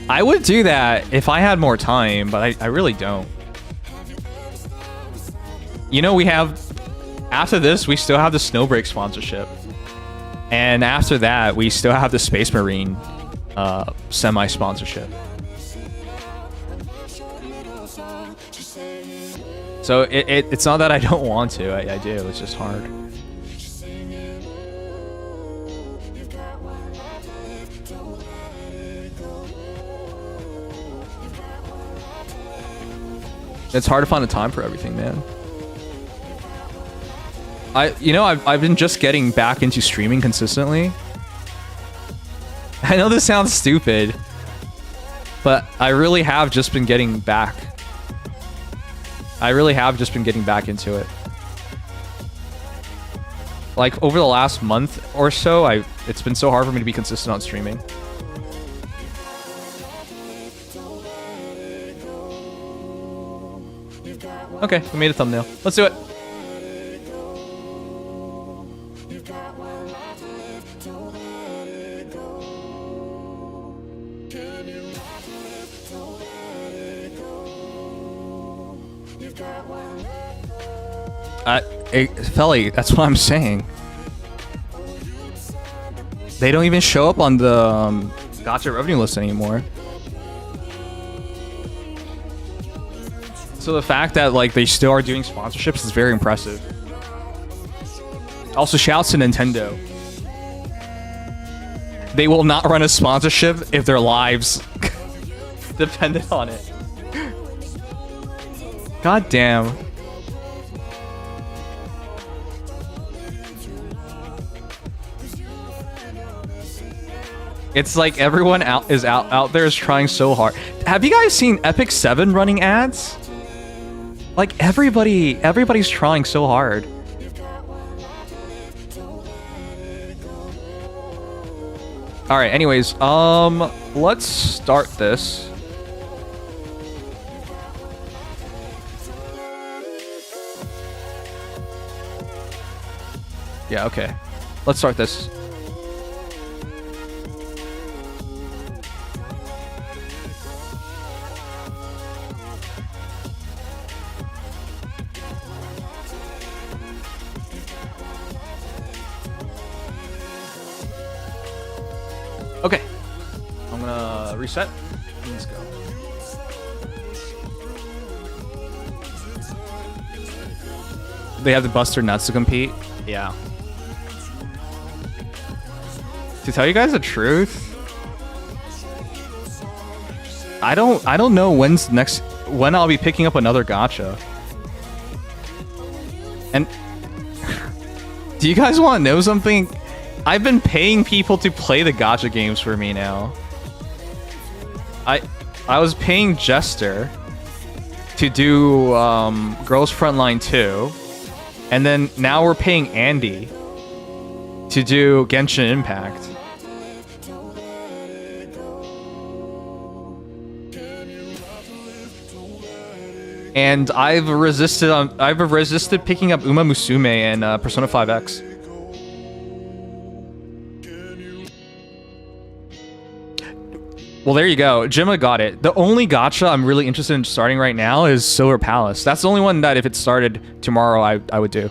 I would do that if I had more time, but I really don't. You know, we have... After this, we still have the Snowbreak sponsorship. And after that, we still have the Space Marine semi-sponsorship. So it's not that I don't want to. I do. It's just hard. It's hard to find the time for everything, man. I've been just getting back into streaming consistently. I know this sounds stupid, but I really have just been getting back. I really have just been getting back into it. Like over the last month or so, it's been so hard for me to be consistent on streaming. Okay, we made a thumbnail. Let's do it. Felly, that's what I'm saying. They don't even show up on the gacha revenue list anymore. So the fact that like they still are doing sponsorships is very impressive. Also, shouts to Nintendo. They will not run a sponsorship if their lives depended on it. God damn. It's like everyone out there is trying so hard. Have you guys seen Epic 7 running ads? Like everybody's trying so hard. All right, anyways, let's start this. Yeah, okay. Let's start this. Okay, I'm gonna reset. Let's go. They have to bust their nuts to compete. Yeah. To tell you guys the truth, I don't know when I'll be picking up another gacha. And do you guys want to know something? I've been paying people to play the gacha games for me now. I was paying Jester to do Girls Frontline 2, and then now we're paying Andy to do Genshin Impact. And I've resisted picking up Uma Musume and Persona 5X. Well, there you go. Gemma got it. The only gacha I'm really interested in starting right now is Silver Palace. That's the only one that if it started tomorrow, I would do.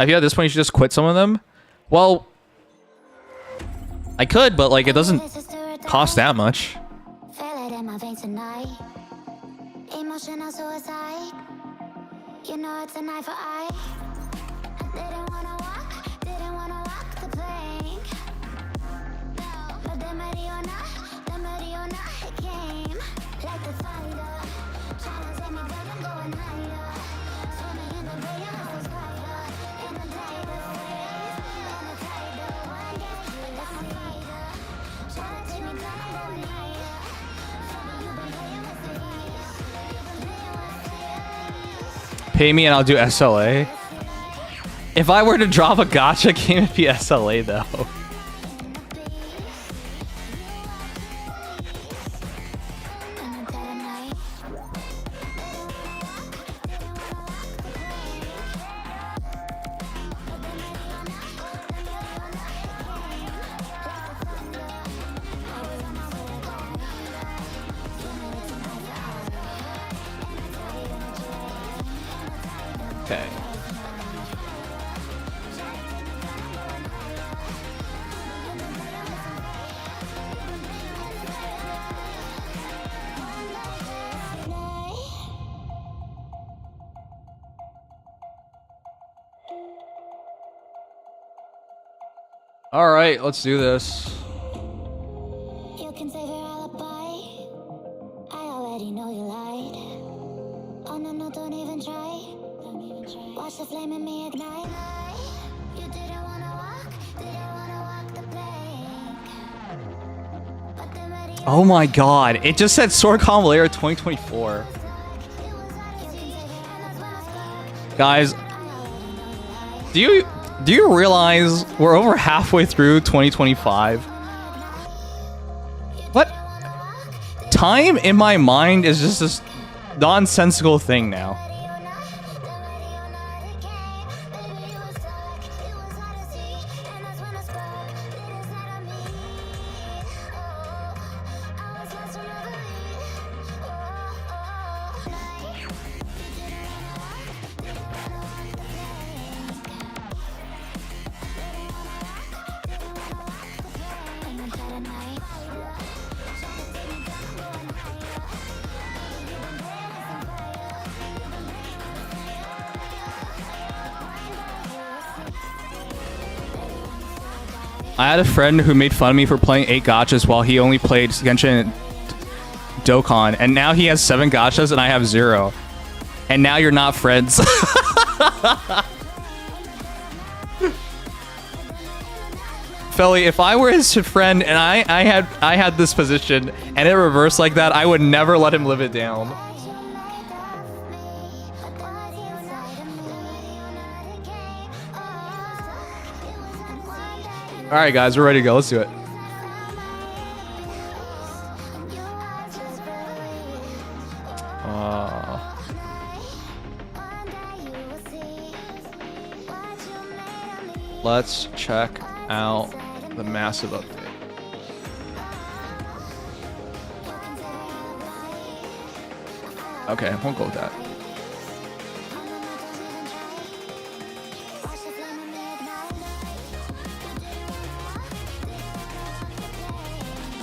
I feel at this point you should just quit some of them. Well, I could, but like it doesn't cost that much. Emotional suicide. You know it's a knife for eye. I didn't wanna walk the plank. No, but the Mariona, it came like the thunder. Tryna tell me that I'm going higher. Swimming in the bay, I was higher. In the tighter waves, in the tighter one day, that's my fighter. Tryna tell me that I'm going higher. You've been playing with the pay me and I'll do SLA. If I were to drop a gacha game, it'd be SLA though. Okay. All right, let's do this. You can save your alibi. I already know you lied. Oh no, no, don't even try. Watch the flame in me ignite. You didn't wanna walk the plank. But then ready. Oh my god, it just said Sword Convalera 2024. Guys, do you realize we're over halfway through 2025? What? Time in my mind is just this nonsensical thing now. I had a friend who made fun of me for playing 8 gachas while he only played Genshin and Dokkan, and now he has 7 gachas and I have 0. And now you're not friends. Felly, if I were his friend and I had this position and it reversed like that, I would never let him live it down. All right, guys, we're ready to go. Let's do it. Let's check out the massive update. Okay, won't go with that.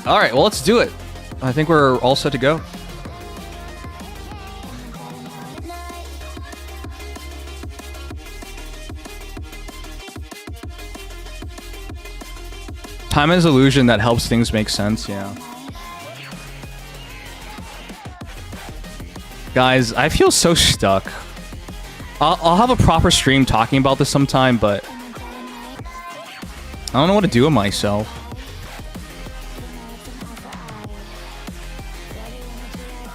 All right, well, let's do it. I think we're all set to go. Time is illusion that helps things make sense, yeah. Guys, I feel so stuck. I'll have a proper stream talking about this sometime, but I don't know what to do with myself.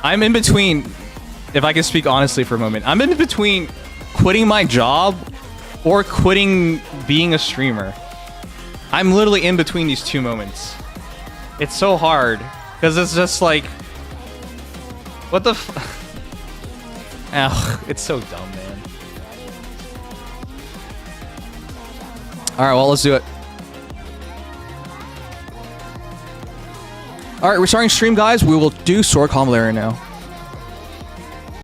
I'm in between, if I can speak honestly for a moment, I'm in between quitting my job or quitting being a streamer. I'm literally in between these two moments. It's so hard, because it's just like, what the ugh, it's so dumb, man. Alright, well, let's do it. Alright, we're starting stream, guys. We will do Sword Convalera now.